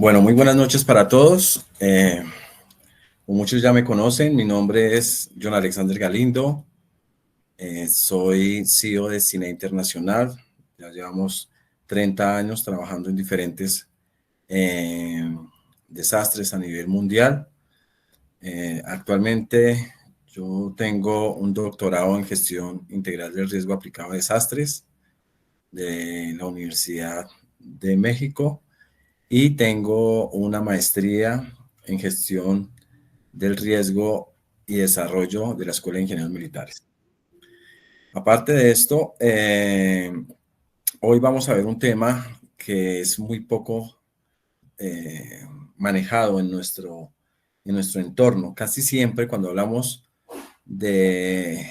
Bueno, muy buenas noches para todos. Como muchos ya me conocen, mi nombre es John Alexander Galindo. Soy CEO de Cine Internacional. Ya llevamos 30 años trabajando en diferentes desastres a nivel mundial. Actualmente yo tengo un doctorado en gestión integral del riesgo aplicado a desastres de la Universidad de México. Y tengo una maestría en gestión del riesgo y desarrollo de la Escuela de Ingenieros Militares. Aparte de esto, hoy vamos a ver un tema que es muy poco manejado en nuestro entorno. Casi siempre cuando hablamos de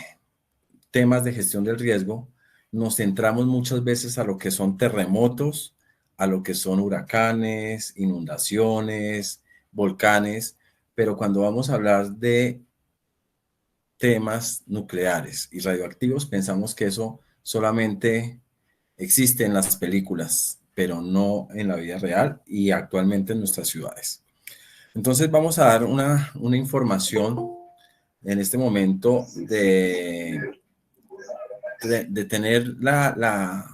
temas de gestión del riesgo, nos centramos muchas veces a lo que son terremotos, a lo que son huracanes, inundaciones, volcanes, pero cuando vamos a hablar de temas nucleares y radioactivos, pensamos que eso solamente existe en las películas, pero no en la vida real y actualmente en nuestras ciudades. Entonces vamos a dar una información en este momento de tener la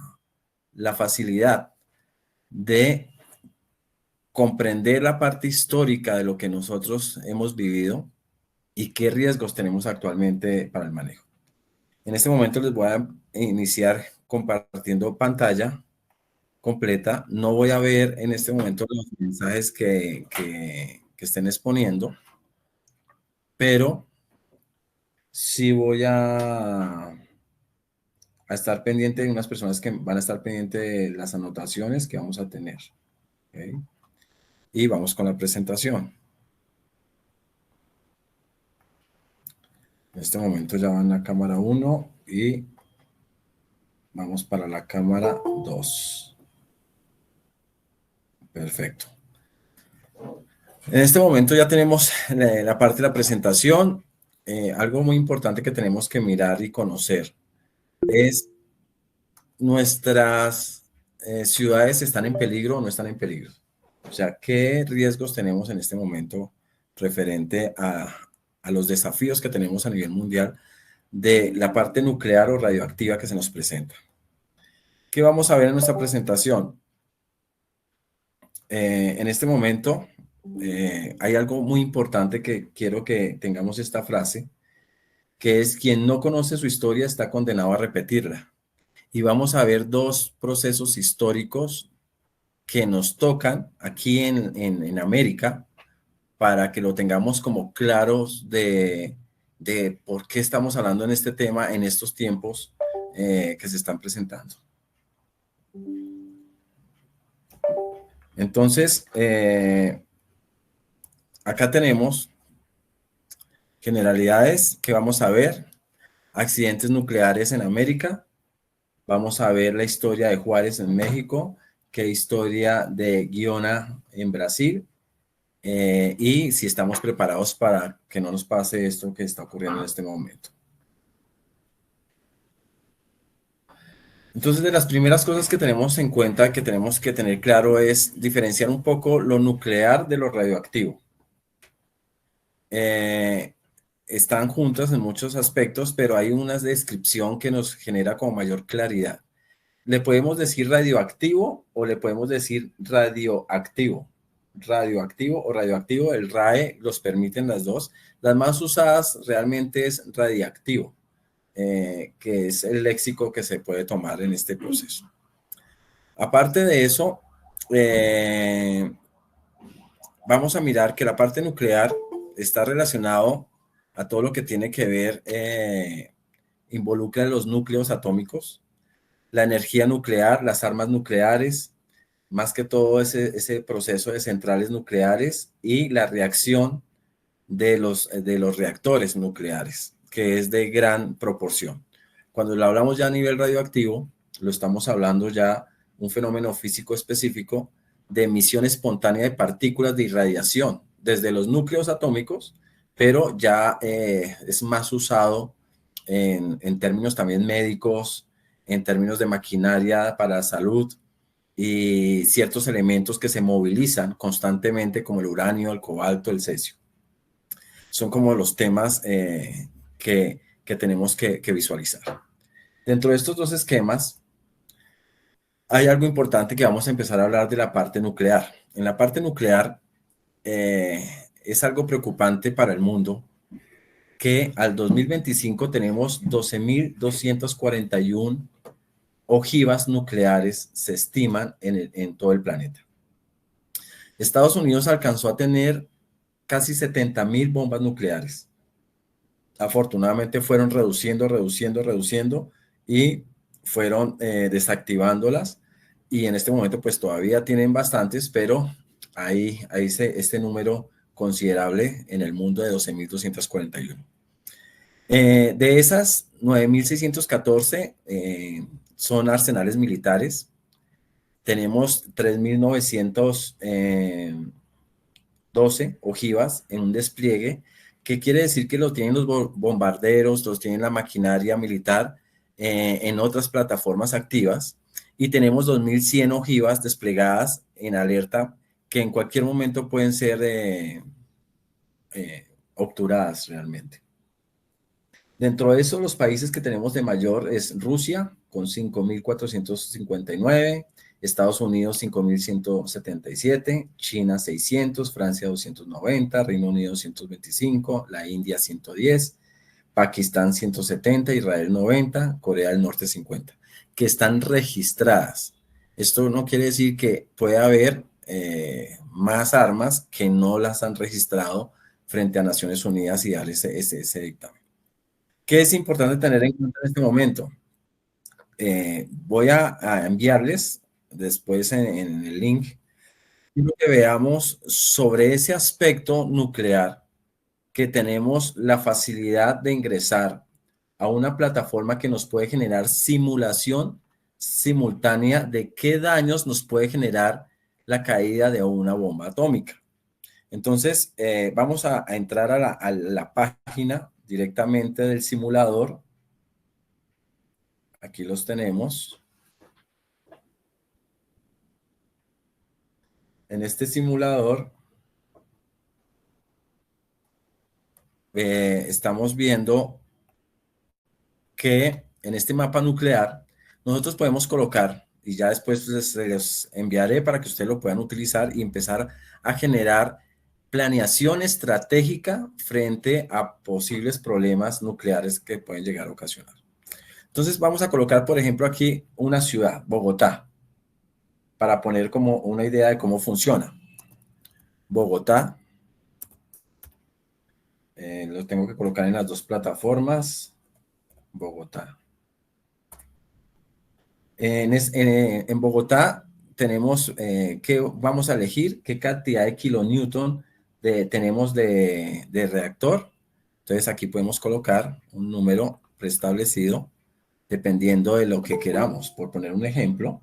facilidad de comprender la parte histórica de lo que nosotros hemos vivido y qué riesgos tenemos actualmente para el manejo. En este momento les voy a iniciar compartiendo pantalla completa. No voy a ver en este momento los mensajes que estén exponiendo, pero sí voy a estar pendiente de unas personas que van a estar pendientes de las anotaciones que vamos a tener. ¿Okay? Y vamos con la presentación. En este momento ya va en la cámara 1 y vamos para la cámara 2. Perfecto. En este momento ya tenemos la parte de la presentación. Algo muy importante que tenemos que mirar y conocer es nuestras ciudades están en peligro o no están en peligro. O sea, ¿qué riesgos tenemos en este momento referente a los desafíos que tenemos a nivel mundial de la parte nuclear o radioactiva que se nos presenta? ¿Qué vamos a ver en nuestra presentación? En este momento hay algo muy importante que quiero que tengamos esta frase, que es: quien no conoce su historia está condenado a repetirla. Y vamos a ver dos procesos históricos que nos tocan aquí en América para que lo tengamos como claros de por qué estamos hablando en este tema en estos tiempos que se están presentando. Entonces, acá tenemos generalidades que vamos a ver: accidentes nucleares en América, vamos a ver la historia de Juárez en México, qué historia de Guiona en Brasil, y si estamos preparados para que no nos pase esto que está ocurriendo en este momento. Entonces, de las primeras cosas que tenemos en cuenta, que tenemos que tener claro, es diferenciar un poco lo nuclear de lo radioactivo. Están juntas en muchos aspectos, pero hay una descripción que nos genera como mayor claridad. Le podemos decir radioactivo o le podemos decir radioactivo. Radioactivo o radioactivo, el RAE los permiten las dos. Las más usadas realmente es radiactivo, que es el léxico que se puede tomar en este proceso. Aparte de eso, vamos a mirar que la parte nuclear está relacionado a todo lo que tiene que ver, involucra los núcleos atómicos, la energía nuclear, las armas nucleares, más que todo ese proceso de centrales nucleares y la reacción de los reactores nucleares, que es de gran proporción. Cuando lo hablamos ya a nivel radioactivo, lo estamos hablando ya un fenómeno físico específico de emisión espontánea de partículas de irradiación desde los núcleos atómicos, pero ya es más usado en términos también médicos, en términos de maquinaria para salud, y ciertos elementos que se movilizan constantemente, como el uranio, el cobalto, el cesio. Son como los temas que tenemos que visualizar. Dentro de estos dos esquemas, hay algo importante que vamos a empezar a hablar de la parte nuclear. En la parte nuclear es algo preocupante para el mundo que al 2025 tenemos 12.241 ojivas nucleares, se estiman en todo el planeta. Estados Unidos alcanzó a tener casi 70.000 bombas nucleares. Afortunadamente fueron reduciendo y fueron desactivándolas, y en este momento pues todavía tienen bastantes, pero hay este número considerable en el mundo de 12.241. De esas 9.614 son arsenales militares. Tenemos 3.912 ojivas en un despliegue, que quiere decir que lo tienen los bombarderos, los tienen la maquinaria militar en otras plataformas activas, y tenemos 2.100 ojivas desplegadas en alerta que en cualquier momento pueden ser obturadas realmente. Dentro de eso, los países que tenemos de mayor es Rusia, con 5.459, Estados Unidos 5.177, China 600, Francia 290, Reino Unido 125, la India 110, Pakistán 170, Israel 90, Corea del Norte 50, que están registradas. Esto no quiere decir que pueda haber más armas que no las han registrado frente a Naciones Unidas y dar ese dictamen. ¿Qué es importante tener en cuenta en este momento? Voy a enviarles después en el link lo que veamos sobre ese aspecto nuclear, que tenemos la facilidad de ingresar a una plataforma que nos puede generar simulación simultánea de qué daños nos puede generar la caída de una bomba atómica. Entonces, vamos a entrar a la página directamente del simulador. Aquí los tenemos. En este simulador estamos viendo que en este mapa nuclear nosotros podemos colocar, y ya después les enviaré para que ustedes lo puedan utilizar y empezar a generar planeación estratégica frente a posibles problemas nucleares que pueden llegar a ocasionar. Entonces vamos a colocar, por ejemplo, aquí una ciudad, Bogotá, para poner como una idea de cómo funciona. Bogotá, lo tengo que colocar en las dos plataformas. Bogotá. En Bogotá tenemos que vamos a elegir qué cantidad de kilonewton tenemos de reactor. Entonces aquí podemos colocar un número preestablecido dependiendo de lo que queramos. Por poner un ejemplo,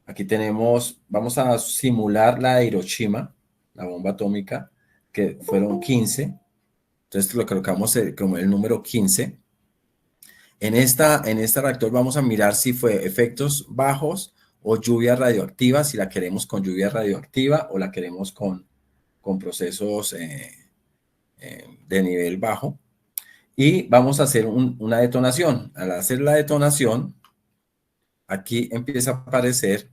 aquí tenemos, vamos a simular la de Hiroshima, la bomba atómica, que fueron 15. Entonces lo colocamos como el número 15. En este reactor vamos a mirar si fue efectos bajos o lluvia radioactiva, si la queremos con lluvia radioactiva o la queremos con procesos de nivel bajo. Y vamos a hacer una detonación. Al hacer la detonación, aquí empieza a aparecer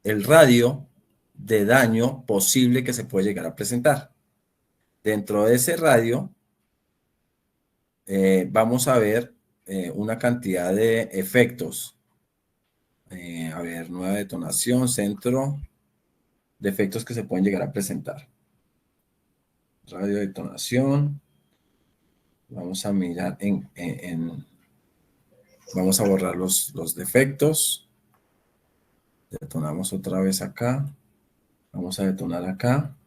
el radio de daño posible que se puede llegar a presentar. Dentro de ese radio vamos a ver una cantidad de efectos. A ver, nueva detonación, centro de efectos que se pueden llegar a presentar. Radio detonación. Vamos a mirar vamos a borrar los defectos. Detonamos otra vez acá. Vamos a detonar acá.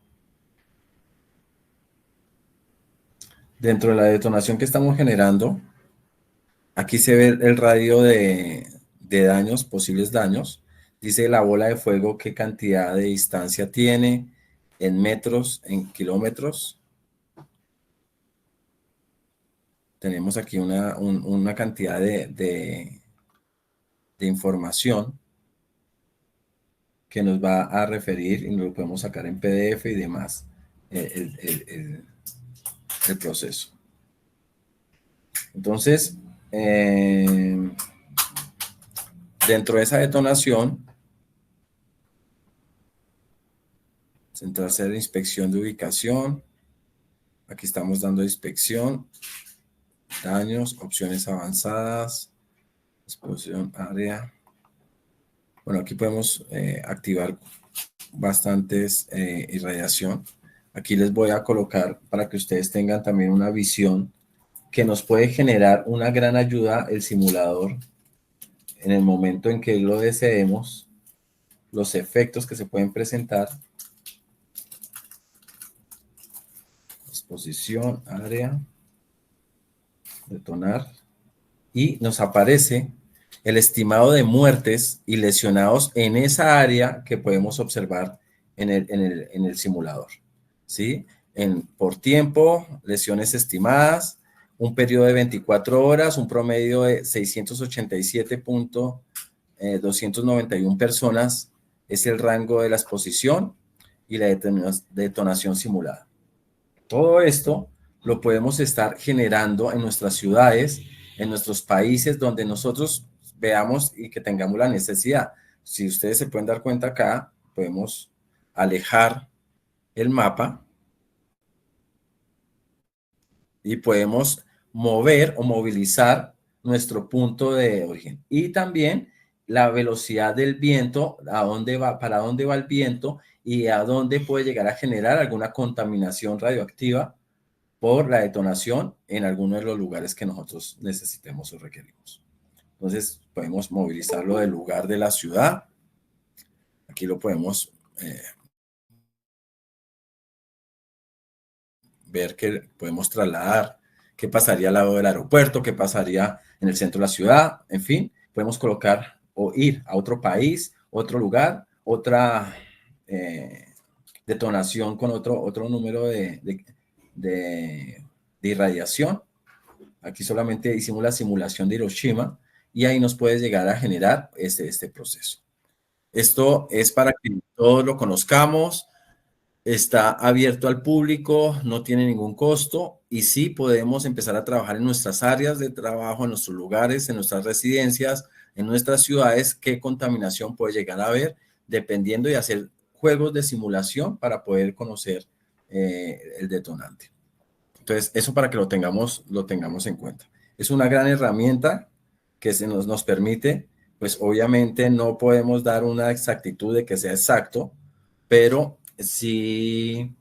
Dentro de la detonación que estamos generando, aquí se ve el radio de daños, posibles daños. Dice la bola de fuego qué cantidad de distancia tiene en metros, en kilómetros. Tenemos aquí una cantidad de información. que nos va a referir y lo podemos sacar en PDF y demás, el proceso. Entonces, dentro de esa detonación, centrarse en la inspección de ubicación. Aquí estamos dando inspección, daños, opciones avanzadas, exposición, área. Bueno, aquí podemos activar bastantes irradiación. Aquí les voy a colocar para que ustedes tengan también una visión que nos puede generar una gran ayuda el simulador en el momento en que lo deseemos, los efectos que se pueden presentar. Exposición, área, detonar. Y nos aparece el estimado de muertes y lesionados en esa área que podemos observar en el simulador, ¿sí? Por tiempo, lesiones estimadas, un periodo de 24 horas, un promedio de 687.291 personas es el rango de la exposición y la detonación simulada. Todo esto lo podemos estar generando en nuestras ciudades, en nuestros países donde nosotros veamos y que tengamos la necesidad. Si ustedes se pueden dar cuenta acá, podemos alejar el mapa y podemos mover o movilizar nuestro punto de origen. Y también la velocidad del viento, a dónde va, para dónde va el viento y a dónde puede llegar a generar alguna contaminación radioactiva por la detonación en alguno de los lugares que nosotros necesitemos o requerimos. Entonces, podemos movilizarlo del lugar de la ciudad. Aquí lo podemos ver que podemos trasladar qué pasaría al lado del aeropuerto, qué pasaría en el centro de la ciudad, en fin, podemos colocar o ir a otro país, otro lugar, otra detonación con otro número de irradiación. Aquí solamente hicimos la simulación de Hiroshima y ahí nos puede llegar a generar este proceso. Esto es para que todos lo conozcamos, está abierto al público, no tiene ningún costo y sí podemos empezar a trabajar en nuestras áreas de trabajo, en nuestros lugares, en nuestras residencias, en nuestras ciudades, qué contaminación puede llegar a haber, dependiendo y hacer juegos de simulación para poder conocer el detonante. Entonces, eso para que lo tengamos en cuenta. Es una gran herramienta que nos permite, pues obviamente no podemos dar una exactitud de que sea exacto, pero sí,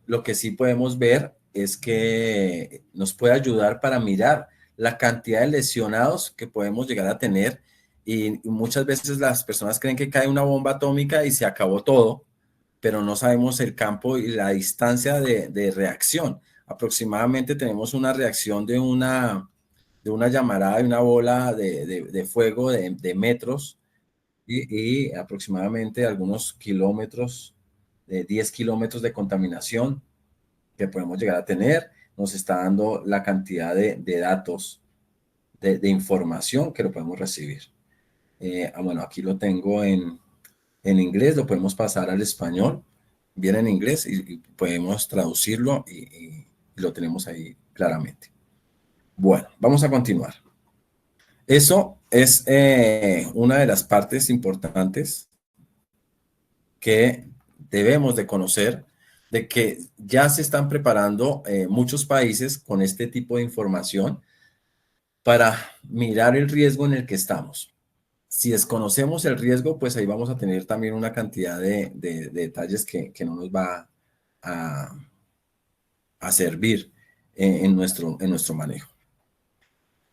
lo que sí podemos ver es que nos puede ayudar para mirar la cantidad de lesionados que podemos llegar a tener y muchas veces las personas creen que cae una bomba atómica y se acabó todo, pero no sabemos el campo y la distancia de reacción. Aproximadamente tenemos una reacción de una llamarada de una bola de fuego de metros y aproximadamente algunos kilómetros, de 10 kilómetros de contaminación que podemos llegar a tener. Nos está dando la cantidad de datos, de información que lo podemos recibir. Bueno, aquí lo tengo en inglés, lo podemos pasar al español, viene en inglés y podemos traducirlo y lo tenemos ahí claramente. Bueno, vamos a continuar. Eso es una de las partes importantes que debemos de conocer, de que ya se están preparando muchos países con este tipo de información para mirar el riesgo en el que estamos. Si desconocemos el riesgo, pues ahí vamos a tener también una cantidad de detalles que no nos va a servir en nuestro manejo.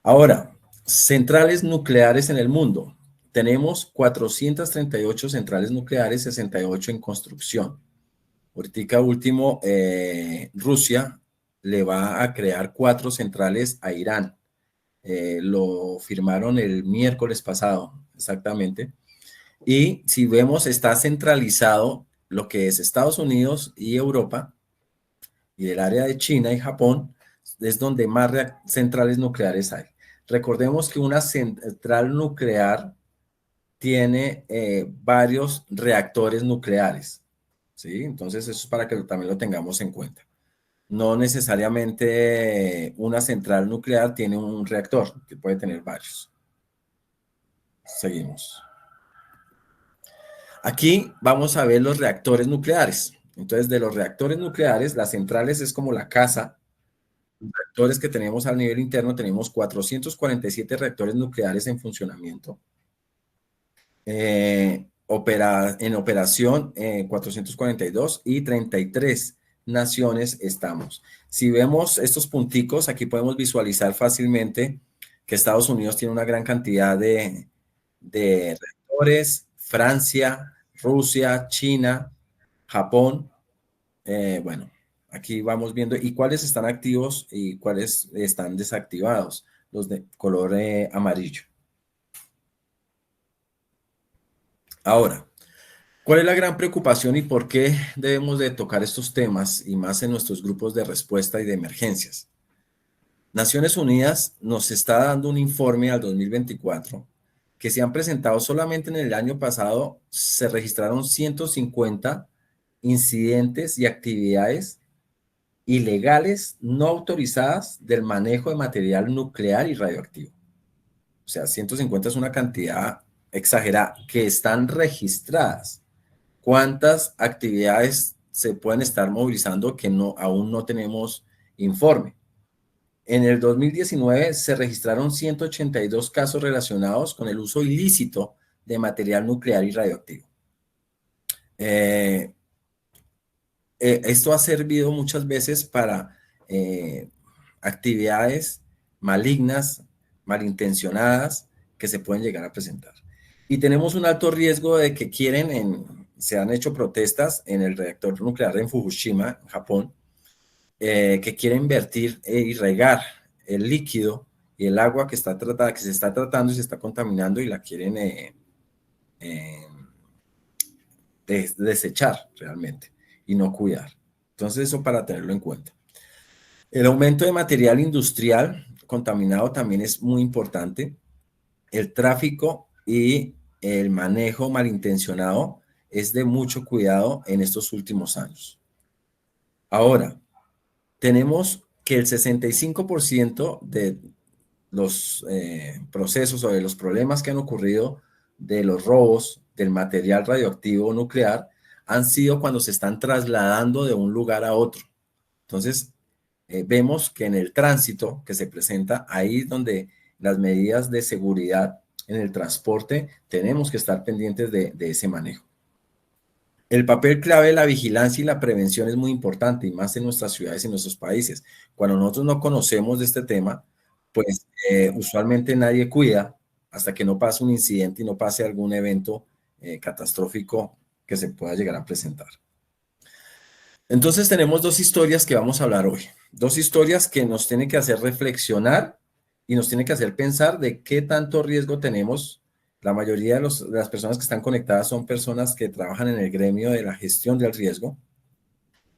Ahora, centrales nucleares en el mundo. Tenemos 438 centrales nucleares, 68 en construcción. Ahorita último, Rusia le va a crear 4 centrales a Irán. Lo firmaron el miércoles pasado, exactamente. Y si vemos, está centralizado lo que es Estados Unidos y Europa, y el área de China y Japón es donde más centrales nucleares hay. Recordemos que una central nuclear tiene varios reactores nucleares, ¿sí? Entonces eso es para que también lo tengamos en cuenta. No necesariamente una central nuclear tiene un reactor, que puede tener varios. Seguimos. Aquí vamos a ver los reactores nucleares. Entonces, de los reactores nucleares, las centrales es como la casa. Los reactores que tenemos a nivel interno, tenemos 447 reactores nucleares en funcionamiento. En operación 442 y 33 naciones estamos. Si vemos estos punticos, aquí podemos visualizar fácilmente que Estados Unidos tiene una gran cantidad de reactores, Francia, Rusia, China, Japón. Bueno, aquí vamos viendo y cuáles están activos y cuáles están desactivados, los de color amarillo. Ahora, ¿cuál es la gran preocupación y por qué debemos de tocar estos temas y más en nuestros grupos de respuesta y de emergencias? Naciones Unidas nos está dando un informe al 2024 que se han presentado solamente en el año pasado, se registraron 150 incidentes y actividades ilegales no autorizadas del manejo de material nuclear y radioactivo. O sea, 150 es una cantidad exagerada que están registradas. ¿Cuántas actividades se pueden estar movilizando que no, aún no tenemos informe? En el 2019 se registraron 182 casos relacionados con el uso ilícito de material nuclear y radioactivo. Eh, Esto ha servido muchas veces para actividades malignas, malintencionadas, que se pueden llegar a presentar. Y tenemos un alto riesgo de que se han hecho protestas en el reactor nuclear en Fukushima, en Japón, que quieren vertir y regar el líquido y el agua que se está tratando y se está contaminando y la quieren eh, desechar realmente y no cuidar. Entonces eso para tenerlo en cuenta. El aumento de material industrial contaminado también es muy importante. El tráfico y el manejo malintencionado es de mucho cuidado en estos últimos años. Ahora, tenemos que el 65% de los procesos o de los problemas que han ocurrido de los robos del material radioactivo nuclear han sido cuando se están trasladando de un lugar a otro. Entonces, vemos que en el tránsito que se presenta, ahí donde las medidas de seguridad en el transporte, tenemos que estar pendientes de ese manejo. El papel clave de la vigilancia y la prevención es muy importante, y más en nuestras ciudades y en nuestros países. Cuando nosotros no conocemos de este tema, pues usualmente nadie cuida hasta que no pase un incidente y no pase algún evento catastrófico que se pueda llegar a presentar. Entonces tenemos dos historias que vamos a hablar hoy. Dos historias que nos tienen que hacer reflexionar y nos tienen que hacer pensar de qué tanto riesgo tenemos. La mayoría de las personas que están conectadas son personas que trabajan en el gremio de la gestión del riesgo.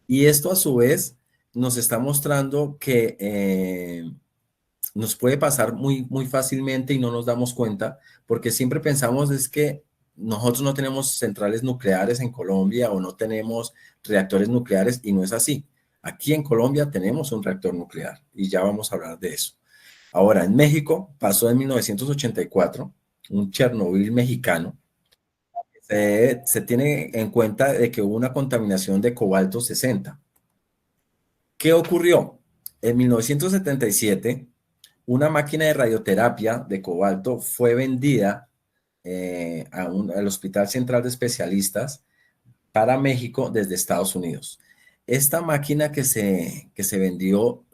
Y esto a su vez nos está mostrando que nos puede pasar muy fácilmente y no nos damos cuenta, porque siempre pensamos es que nosotros no tenemos centrales nucleares en Colombia o no tenemos reactores nucleares y no es así. Aquí en Colombia tenemos un reactor nuclear y ya vamos a hablar de eso. Ahora, en México pasó en 1984 un Chernobyl mexicano. Se tiene en cuenta de que hubo una contaminación de cobalto 60. ¿Qué ocurrió? En 1977 una máquina de radioterapia de cobalto fue vendida al Hospital Central de Especialistas para México desde Estados Unidos. Esta máquina que se vendió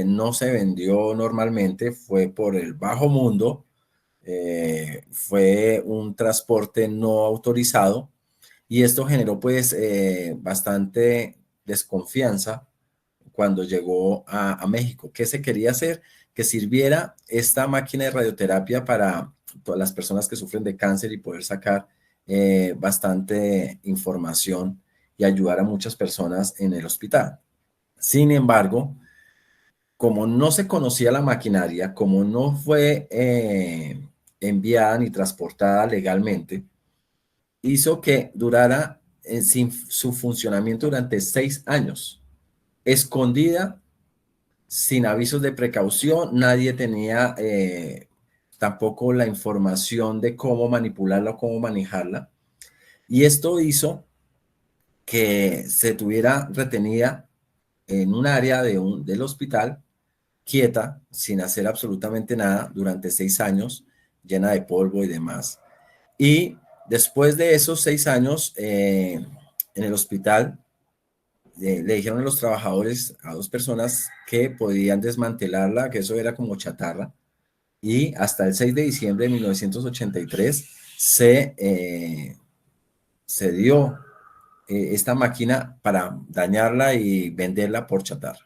no se vendió normalmente, fue por el bajo mundo, fue un transporte no autorizado y esto generó pues bastante desconfianza cuando llegó a México. ¿Qué se quería hacer? Que sirviera esta máquina de radioterapia para todas las personas que sufren de cáncer y poder sacar bastante información y ayudar a muchas personas en el hospital. Sin embargo, como no se conocía la maquinaria, como no fue enviada ni transportada legalmente, hizo que durara sin su funcionamiento durante 6 años, escondida, sin avisos de precaución. Nadie tenía tampoco la información de cómo manipularla o cómo manejarla. Y esto hizo que se tuviera retenida en un área del hospital, quieta, sin hacer absolutamente nada, durante 6 años, llena de polvo y demás. Y después de esos 6 años en el hospital, le dijeron a los trabajadores, a 2 personas, que podían desmantelarla, que eso era como chatarra. Y hasta el 6 de diciembre de 1983 se dio esta máquina para dañarla y venderla por chatarra.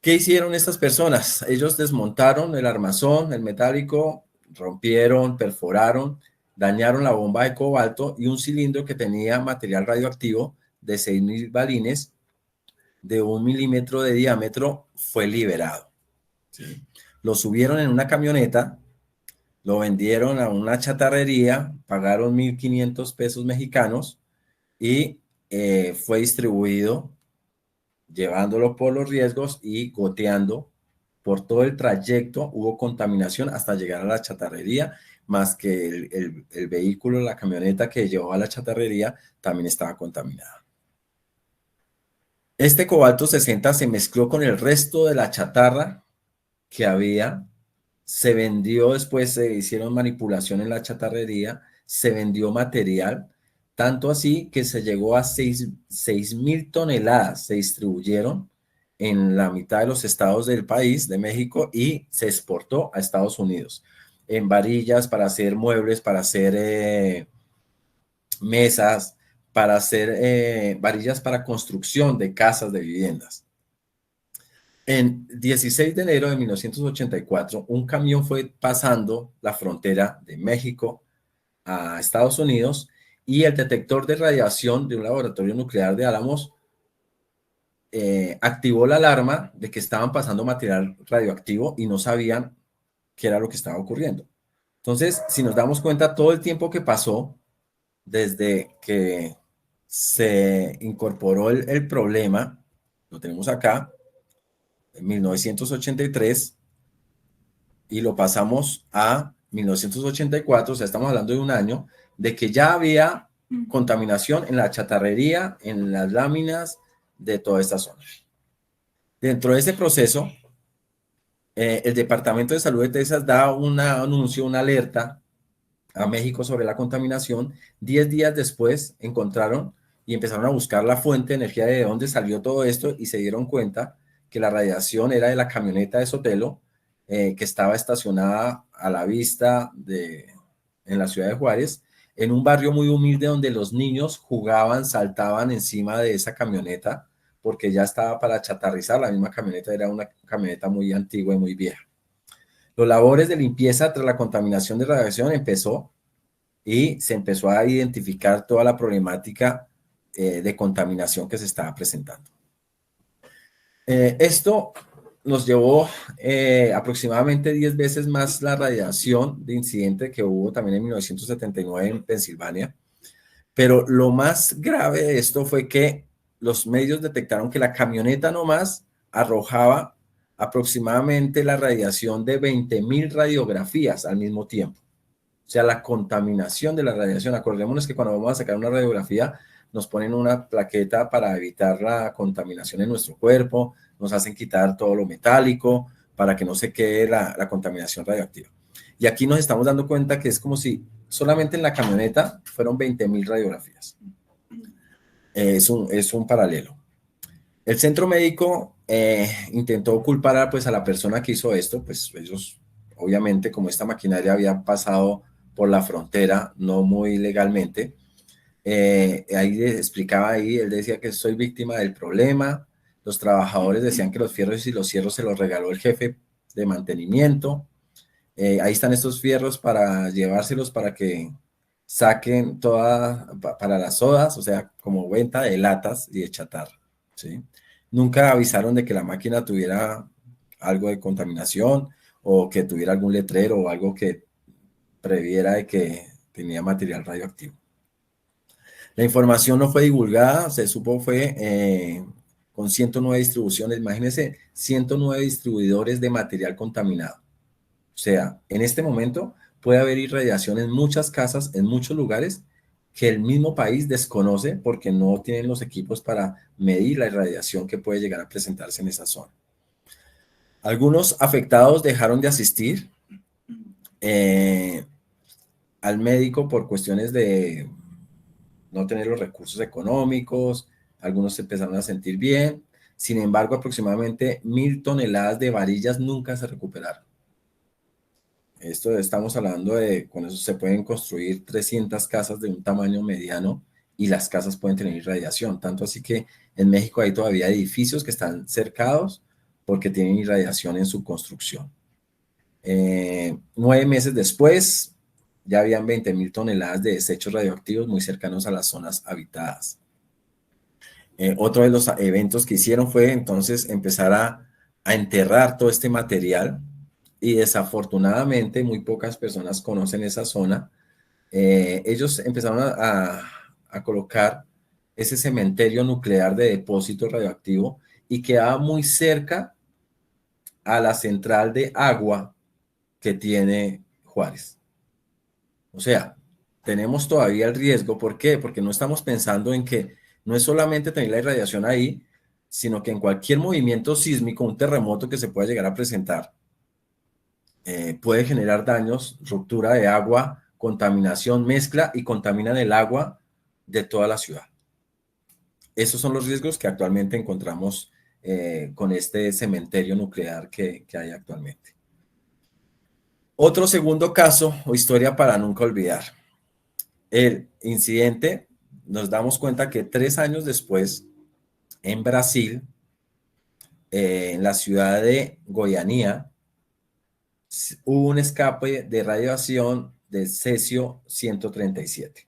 ¿Qué hicieron estas personas? Ellos desmontaron el armazón, el metálico, rompieron, perforaron, dañaron la bomba de cobalto y un cilindro que tenía material radioactivo de 6.000 balines de 1 milímetro de diámetro fue liberado. ¿Sí? Lo subieron en una camioneta, lo vendieron a una chatarrería, pagaron 1.500 pesos mexicanos y fue distribuido, llevándolo por los riesgos y goteando por todo el trayecto. Hubo contaminación hasta llegar a la chatarrería, más que el vehículo, la camioneta que llevó a la chatarrería también estaba contaminada. Este cobalto 60 se mezcló con el resto de la chatarra que había, se vendió después, se hicieron manipulación en la chatarrería, se vendió material, tanto así que se llegó a 6.000 toneladas, se distribuyeron en la mitad de los estados del país, de México, y se exportó a Estados Unidos, en varillas para hacer muebles, para hacer mesas, para hacer varillas para construcción de casas, de viviendas. En 16 de enero de 1984, un camión fue pasando la frontera de México a Estados Unidos y el detector de radiación de un laboratorio nuclear de Álamos activó la alarma de que estaban pasando material radioactivo y no sabían qué era lo que estaba ocurriendo. Entonces, si nos damos cuenta, todo el tiempo que pasó desde que se incorporó el problema, lo tenemos acá, en 1983, y lo pasamos a 1984, o sea, estamos hablando de un año, de que ya había contaminación en la chatarrería, en las láminas de toda esta zona. Dentro de ese proceso, el Departamento de Salud de Texas da un anuncio, una alerta a México sobre la contaminación. 10 días después encontraron y empezaron a buscar la fuente de energía de dónde salió todo esto y se dieron cuenta que la radiación era de la camioneta de Sotelo, que estaba estacionada a la vista en la ciudad de Juárez, en un barrio muy humilde donde los niños jugaban, saltaban encima de esa camioneta porque ya estaba para chatarrizar. La misma camioneta era una camioneta muy antigua y muy vieja. Los labores de limpieza tras la contaminación de radiación empezó y se empezó a identificar toda la problemática de contaminación que se estaba presentando. Esto nos llevó aproximadamente 10 veces más la radiación de incidente que hubo también en 1979 en Pensilvania, pero lo más grave de esto fue que los medios detectaron que la camioneta nomás arrojaba aproximadamente la radiación de 20.000 radiografías al mismo tiempo. O sea, la contaminación de la radiación. Acordémonos que cuando vamos a sacar una radiografía, nos ponen una plaqueta para evitar la contaminación en nuestro cuerpo, nos hacen quitar todo lo metálico para que no se quede la contaminación radioactiva. Y aquí nos estamos dando cuenta que es como si solamente en la camioneta fueron 20.000 radiografías. Es un paralelo. El centro médico intentó culpar pues, a la persona que hizo esto, pues ellos, obviamente, como esta maquinaria había pasado por la frontera, no muy legalmente, ahí explicaba ahí, él decía que soy víctima del problema, los trabajadores decían que los fierros y los cierros se los regaló el jefe de mantenimiento, ahí están estos fierros para llevárselos para que saquen para las sodas, o sea, como venta de latas y de chatarra, ¿sí? Nunca avisaron de que la máquina tuviera algo de contaminación o que tuviera algún letrero o algo que previera de que tenía material radioactivo. La información no fue divulgada, se supo fue con 109 distribuciones. Imagínense, 109 distribuidores de material contaminado. O sea, en este momento puede haber irradiación en muchas casas, en muchos lugares, que el mismo país desconoce porque no tienen los equipos para medir la irradiación que puede llegar a presentarse en esa zona. Algunos afectados dejaron de asistir al médico por cuestiones de no tener los recursos económicos, algunos se empezaron a sentir bien. Sin embargo, aproximadamente 1.000 toneladas de varillas nunca se recuperaron. Esto estamos hablando de, con eso se pueden construir 300 casas de un tamaño mediano y las casas pueden tener irradiación. Tanto así que en México hay todavía edificios que están cercados porque tienen irradiación en su construcción. 9 meses después, ya habían 20.000 toneladas de desechos radioactivos muy cercanos a las zonas habitadas. Otro de los eventos que hicieron fue entonces empezar a enterrar todo este material y desafortunadamente muy pocas personas conocen esa zona. Ellos empezaron a colocar ese cementerio nuclear de depósito radioactivo y quedaba muy cerca a la central de agua que tiene Juárez. O sea, tenemos todavía el riesgo. ¿Por qué? Porque no estamos pensando en que no es solamente tener la irradiación ahí, sino que en cualquier movimiento sísmico, un terremoto que se pueda llegar a presentar, puede generar daños, ruptura de agua, contaminación, mezcla y contaminan el agua de toda la ciudad. Esos son los riesgos que actualmente encontramos con este cementerio nuclear que hay actualmente. Otro segundo caso o historia para nunca olvidar. El incidente, nos damos cuenta que 3 años después, en Brasil, en la ciudad de Goiânia, hubo un escape de radiación de cesio 137.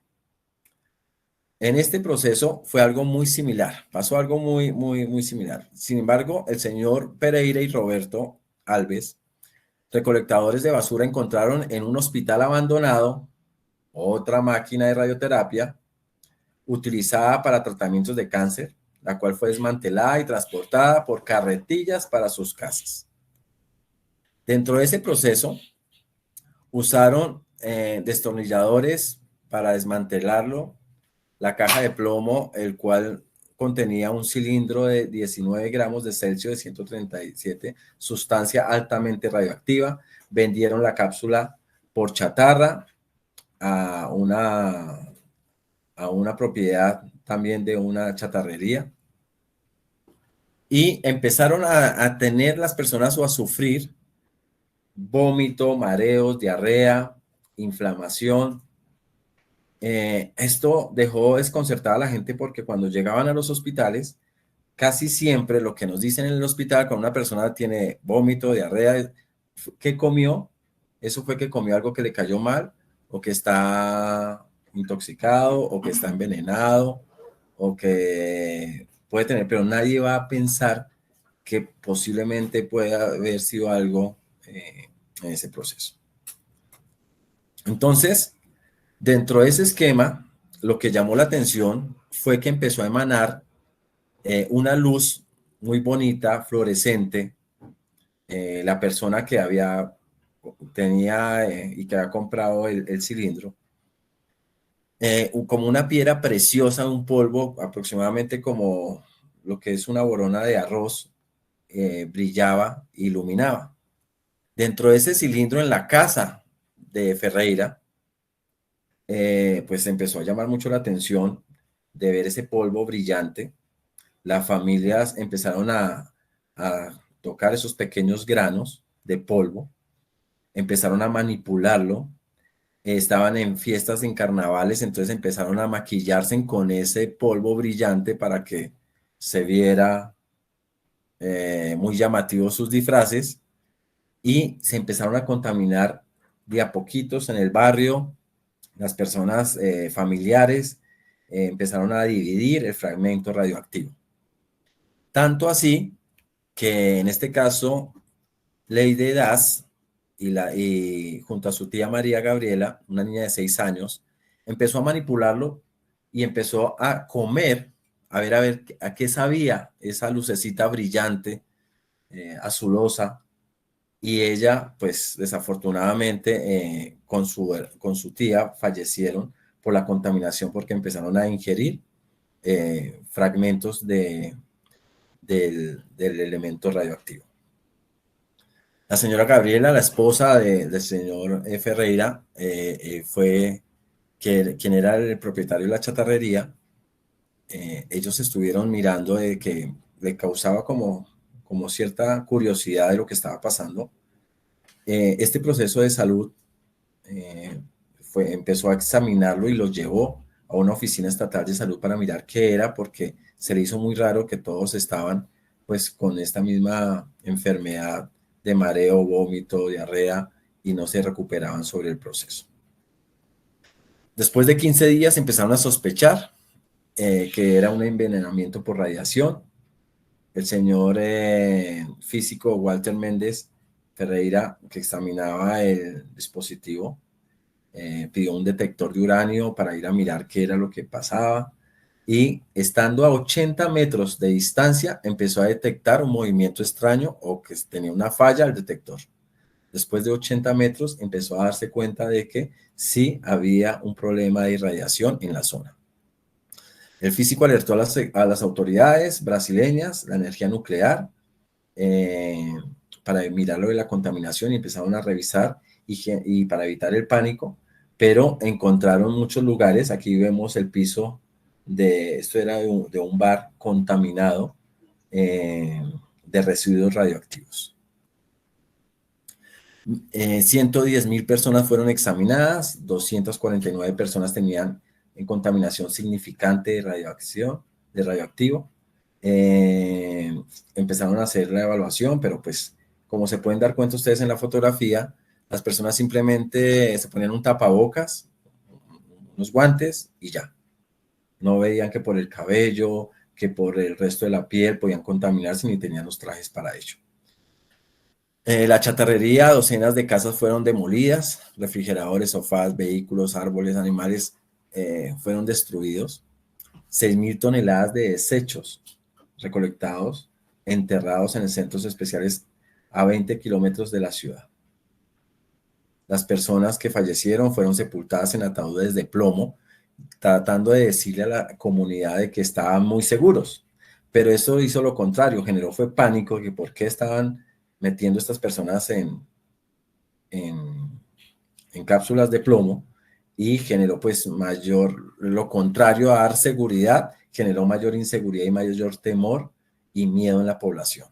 En este proceso fue algo muy similar, pasó algo muy similar. Sin embargo, el señor Pereira y Roberto Alves, recolectadores de basura, encontraron en un hospital abandonado otra máquina de radioterapia utilizada para tratamientos de cáncer, la cual fue desmantelada y transportada por carretillas para sus casas. Dentro de ese proceso, usaron destornilladores para desmantelarlo, la caja de plomo, el cual contenía un cilindro de 19 gramos de celcio de 137, sustancia altamente radioactiva. Vendieron la cápsula por chatarra a una propiedad también de una chatarrería. Y empezaron a tener las personas o a sufrir vómito, mareos, diarrea, inflamación. Esto dejó desconcertada a la gente porque cuando llegaban a los hospitales, casi siempre lo que nos dicen en el hospital cuando una persona tiene vómito, diarrea, ¿qué comió? Eso fue que comió algo que le cayó mal o que está intoxicado o que está envenenado o que puede tener, pero nadie va a pensar que posiblemente pueda haber sido algo en ese proceso. Entonces, dentro de ese esquema, lo que llamó la atención fue que empezó a emanar una luz muy bonita, fluorescente. La persona que tenía y que había comprado el cilindro, como una piedra preciosa, un polvo aproximadamente como lo que es una borona de arroz, brillaba, iluminaba. Dentro de ese cilindro en la casa de Ferreira, pues empezó a llamar mucho la atención de ver ese polvo brillante. Las familias empezaron a tocar esos pequeños granos de polvo, empezaron a manipularlo, estaban en fiestas, en carnavales, entonces empezaron a maquillarse con ese polvo brillante para que se viera muy llamativo sus disfraces y se empezaron a contaminar de a poquitos en el barrio. Las personas familiares empezaron a dividir el fragmento radioactivo. Tanto así que en este caso, Ley de Das y junto a su tía María Gabriela, una niña de 6 años, empezó a manipularlo y empezó a comer, a ver, a qué sabía esa lucecita brillante, azulosa, y ella, pues desafortunadamente, con su tía fallecieron por la contaminación porque empezaron a ingerir fragmentos del elemento radioactivo. La señora Gabriela, la esposa del señor Ferreira, fue quien era el propietario de la chatarrería. Ellos estuvieron mirando de que le causaba como cierta curiosidad de lo que estaba pasando. Este proceso de salud eh, empezó a examinarlo y lo llevó a una oficina estatal de salud para mirar qué era, porque se le hizo muy raro que todos estaban pues con esta misma enfermedad de mareo, vómito, diarrea y no se recuperaban sobre el proceso. Después de 15 días empezaron a sospechar que era un envenenamiento por radiación. El señor físico Walter Méndez Ferreira, que examinaba el dispositivo, pidió un detector de uranio para ir a mirar qué era lo que pasaba y estando a 80 metros de distancia empezó a detectar un movimiento extraño o que tenía una falla al detector. Después de 80 metros empezó a darse cuenta de que sí había un problema de irradiación en la zona. El físico alertó a las autoridades brasileñas, la energía nuclear, eh, para mirar lo de la contaminación y empezaron a revisar y para evitar el pánico, pero encontraron muchos lugares. Aquí vemos el piso esto era de un bar contaminado de residuos radioactivos. 110.000 personas fueron examinadas, 249 personas tenían contaminación significante de radioactivo. Empezaron a hacer la evaluación, pero pues como se pueden dar cuenta ustedes en la fotografía, las personas simplemente se ponían un tapabocas, unos guantes y ya. No veían que por el cabello, que por el resto de la piel podían contaminarse ni tenían los trajes para ello. La chatarrería, docenas de casas fueron demolidas, refrigeradores, sofás, vehículos, árboles, animales fueron destruidos. 6.000 toneladas de desechos recolectados, enterrados en centros especiales a 20 kilómetros de la ciudad. Las personas que fallecieron fueron sepultadas en ataúdes de plomo, tratando de decirle a la comunidad de que estaban muy seguros. Pero eso hizo lo contrario, generó fue pánico, que por qué estaban metiendo estas personas en, en cápsulas de plomo, y generó pues lo contrario a dar seguridad, generó mayor inseguridad y mayor temor y miedo en la población.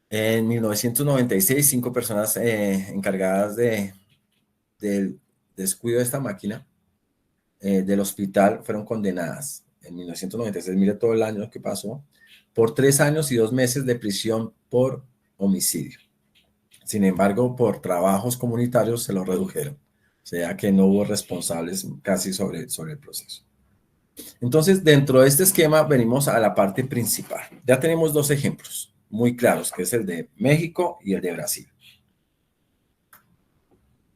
En 1996, 5 personas encargadas del descuido de esta máquina del hospital fueron condenadas. En 1996, mire todo el año que pasó, por 3 años y 2 meses de prisión por homicidio. Sin embargo, por trabajos comunitarios se lo redujeron. O sea que no hubo responsables casi sobre el proceso. Entonces, dentro de este esquema venimos a la parte principal. Ya tenemos 2 ejemplos muy claros, que es el de México y el de Brasil.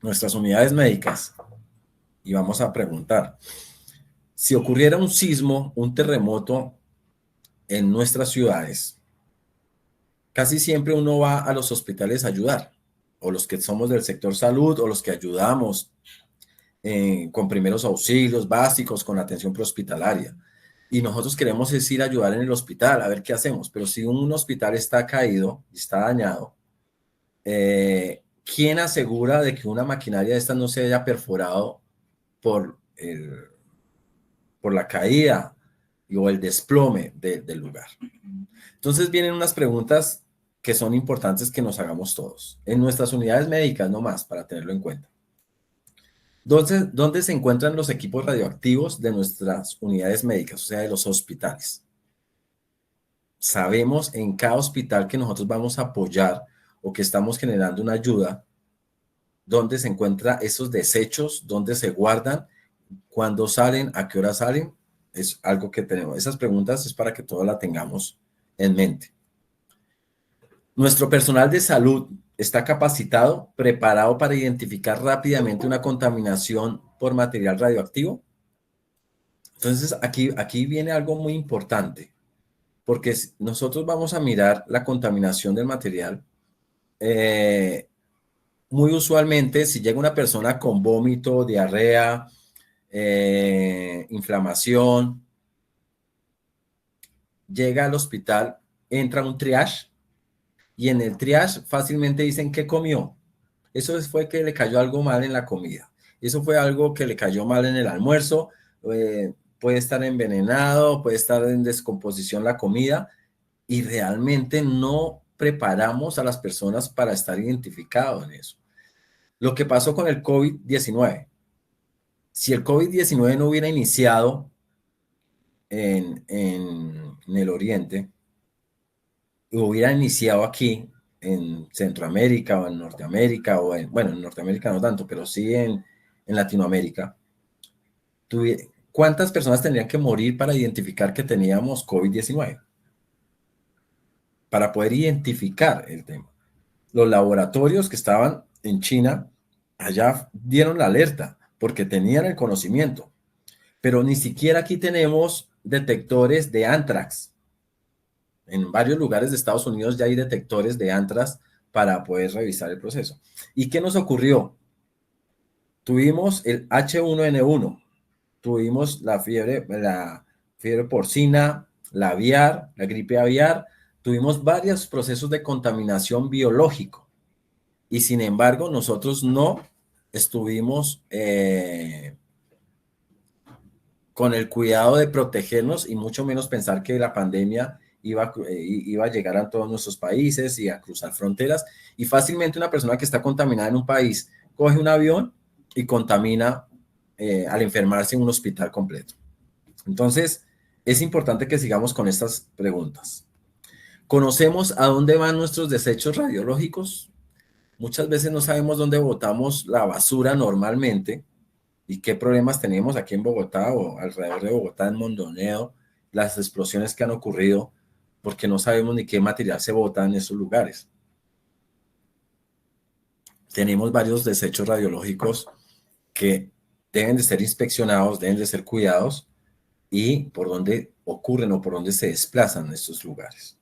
Nuestras unidades médicas, y vamos a preguntar, si ocurriera un sismo, un terremoto en nuestras ciudades, casi siempre uno va a los hospitales a ayudar, o los que somos del sector salud, o los que ayudamos con primeros auxilios básicos, con atención prehospitalaria. Y nosotros queremos es ir a ayudar en el hospital, a ver qué hacemos. Pero si un hospital está caído y está dañado, ¿quién asegura de que una maquinaria de esta no se haya perforado por, por la caída o el desplome del lugar? Entonces vienen unas preguntas que son importantes que nos hagamos todos. En nuestras unidades médicas, no más, para tenerlo en cuenta. ¿Dónde se encuentran los equipos radioactivos de nuestras unidades médicas, o sea, de los hospitales? Sabemos en cada hospital que nosotros vamos a apoyar o que estamos generando una ayuda, dónde se encuentran esos desechos, dónde se guardan, cuándo salen, a qué hora salen. Es algo que tenemos. Esas preguntas es para que todos la tengamos en mente. Nuestro personal de salud está capacitado, preparado para identificar rápidamente una contaminación por material radioactivo. Entonces, aquí viene algo muy importante, porque nosotros vamos a mirar la contaminación del material. Muy usualmente, si llega una persona con vómito, diarrea, inflamación, llega al hospital, entra a un triage y en el triage fácilmente dicen qué comió. Eso fue que le cayó algo mal en la comida. Eso fue algo que le cayó mal en el almuerzo. Puede estar envenenado, puede estar en descomposición la comida y realmente no preparamos a las personas para estar identificados en eso. Lo que pasó con el COVID-19. Si el COVID-19 no hubiera iniciado en el Oriente, hubiera iniciado aquí en Centroamérica o en Norteamérica, bueno, en Norteamérica no tanto, pero sí en Latinoamérica, ¿cuántas personas tendrían que morir para identificar que teníamos COVID-19? Para poder identificar el tema. Los laboratorios que estaban en China, allá dieron la alerta porque tenían el conocimiento, pero ni siquiera aquí tenemos detectores de anthrax. En varios lugares de Estados Unidos ya hay detectores de anthrax para poder revisar el proceso. ¿Y qué nos ocurrió? Tuvimos el H1N1, tuvimos la fiebre porcina, la aviar, la gripe aviar, tuvimos varios procesos de contaminación biológico y sin embargo nosotros no estuvimos con el cuidado de protegernos y mucho menos pensar que la pandemia iba a llegar a todos nuestros países y a cruzar fronteras. Y fácilmente una persona que está contaminada en un país coge un avión y contamina al enfermarse en un hospital completo. Entonces, es importante que sigamos con estas preguntas. ¿Conocemos a dónde van nuestros desechos radiológicos? Muchas veces no sabemos dónde botamos la basura normalmente y qué problemas tenemos aquí en Bogotá o alrededor de Bogotá, en Mondoñedo, las explosiones que han ocurrido, porque no sabemos ni qué material se bota en esos lugares. Tenemos varios desechos radiológicos que deben de ser inspeccionados, deben de ser cuidados y por dónde ocurren o por dónde se desplazan estos lugares,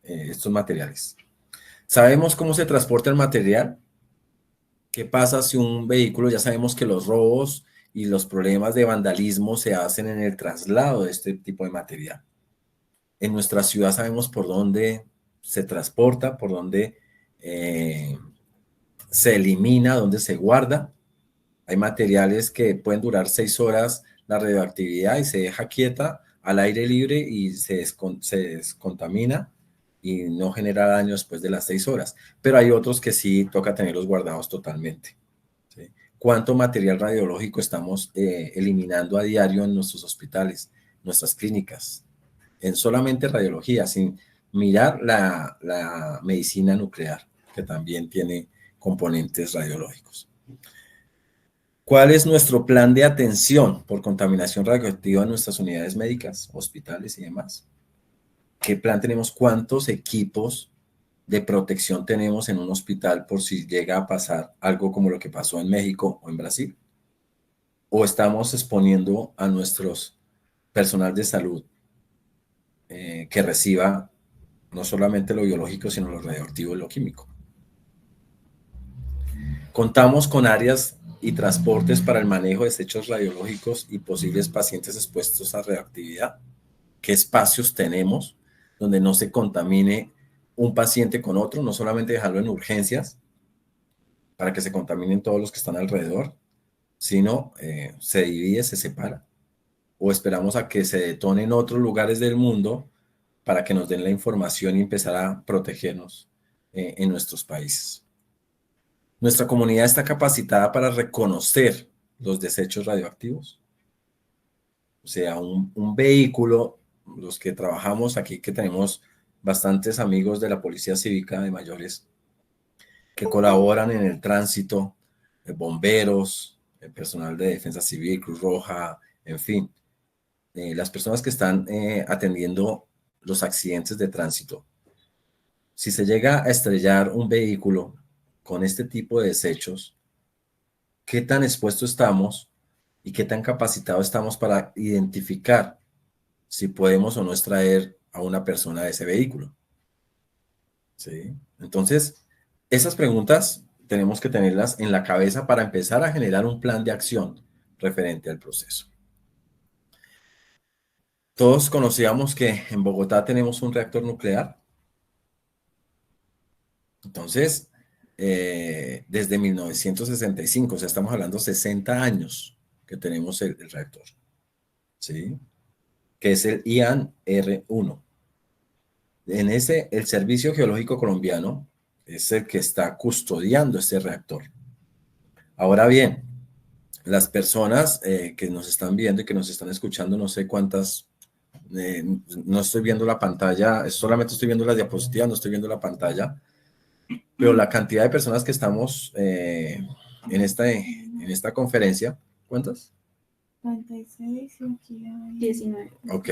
estos materiales. ¿Sabemos cómo se transporta el material? ¿Qué pasa si un vehículo, ya sabemos que los robos y los problemas de vandalismo se hacen en el traslado de este tipo de material? En nuestra ciudad sabemos por dónde se transporta, por dónde se elimina, dónde se guarda. Hay materiales que pueden durar 6 horas la radioactividad y se deja quieta al aire libre y se descontamina y no genera daño después de las 6 horas. Pero hay otros que sí toca tenerlos guardados totalmente. ¿Sí? ¿Cuánto material radiológico estamos eliminando a diario en nuestros hospitales, nuestras clínicas? En solamente radiología, sin mirar la medicina nuclear, que también tiene componentes radiológicos. ¿Cuál es nuestro plan de atención por contaminación radioactiva en nuestras unidades médicas, hospitales y demás? ¿Qué plan tenemos? ¿Cuántos equipos de protección tenemos en un hospital por si llega a pasar algo como lo que pasó en México o en Brasil? ¿O estamos exponiendo a nuestros personal de salud que reciba no solamente lo biológico, sino lo radioactivo y lo químico? Contamos con áreas y transportes para el manejo de desechos radiológicos y posibles pacientes expuestos a radioactividad. ¿Qué espacios tenemos donde no se contamine un paciente con otro? No solamente dejarlo en urgencias para que se contaminen todos los que están alrededor, sino se divide, se separa. O esperamos a que se detone en otros lugares del mundo para que nos den la información y empezar a protegernos en nuestros países. Nuestra comunidad está capacitada para reconocer los desechos radioactivos. O sea, un vehículo, los que trabajamos aquí, que tenemos bastantes amigos de la Policía Cívica de mayores, que colaboran en el tránsito, bomberos, el personal de Defensa Civil, Cruz Roja, en fin, las personas que están atendiendo los accidentes de tránsito. Si se llega a estrellar un vehículo con este tipo de desechos, ¿qué tan expuestos estamos y qué tan capacitados estamos para identificar si podemos o no extraer a una persona de ese vehículo? ¿Sí? Entonces, esas preguntas tenemos que tenerlas en la cabeza para empezar a generar un plan de acción referente al proceso. Todos conocíamos que en Bogotá tenemos un reactor nuclear. Entonces, desde 1965, o sea, estamos hablando 60 años que tenemos el reactor, ¿sí? Que es el IAN-R1. En ese, el Servicio Geológico Colombiano es el que está custodiando este reactor. Ahora bien, las personas que nos están viendo y que nos están escuchando, no sé cuántas, no estoy viendo la pantalla, solamente estoy viendo las diapositivas, no estoy viendo la pantalla, pero la cantidad de personas que estamos en esta conferencia, ¿cuántas? 36 y aquí hay 19. Ok.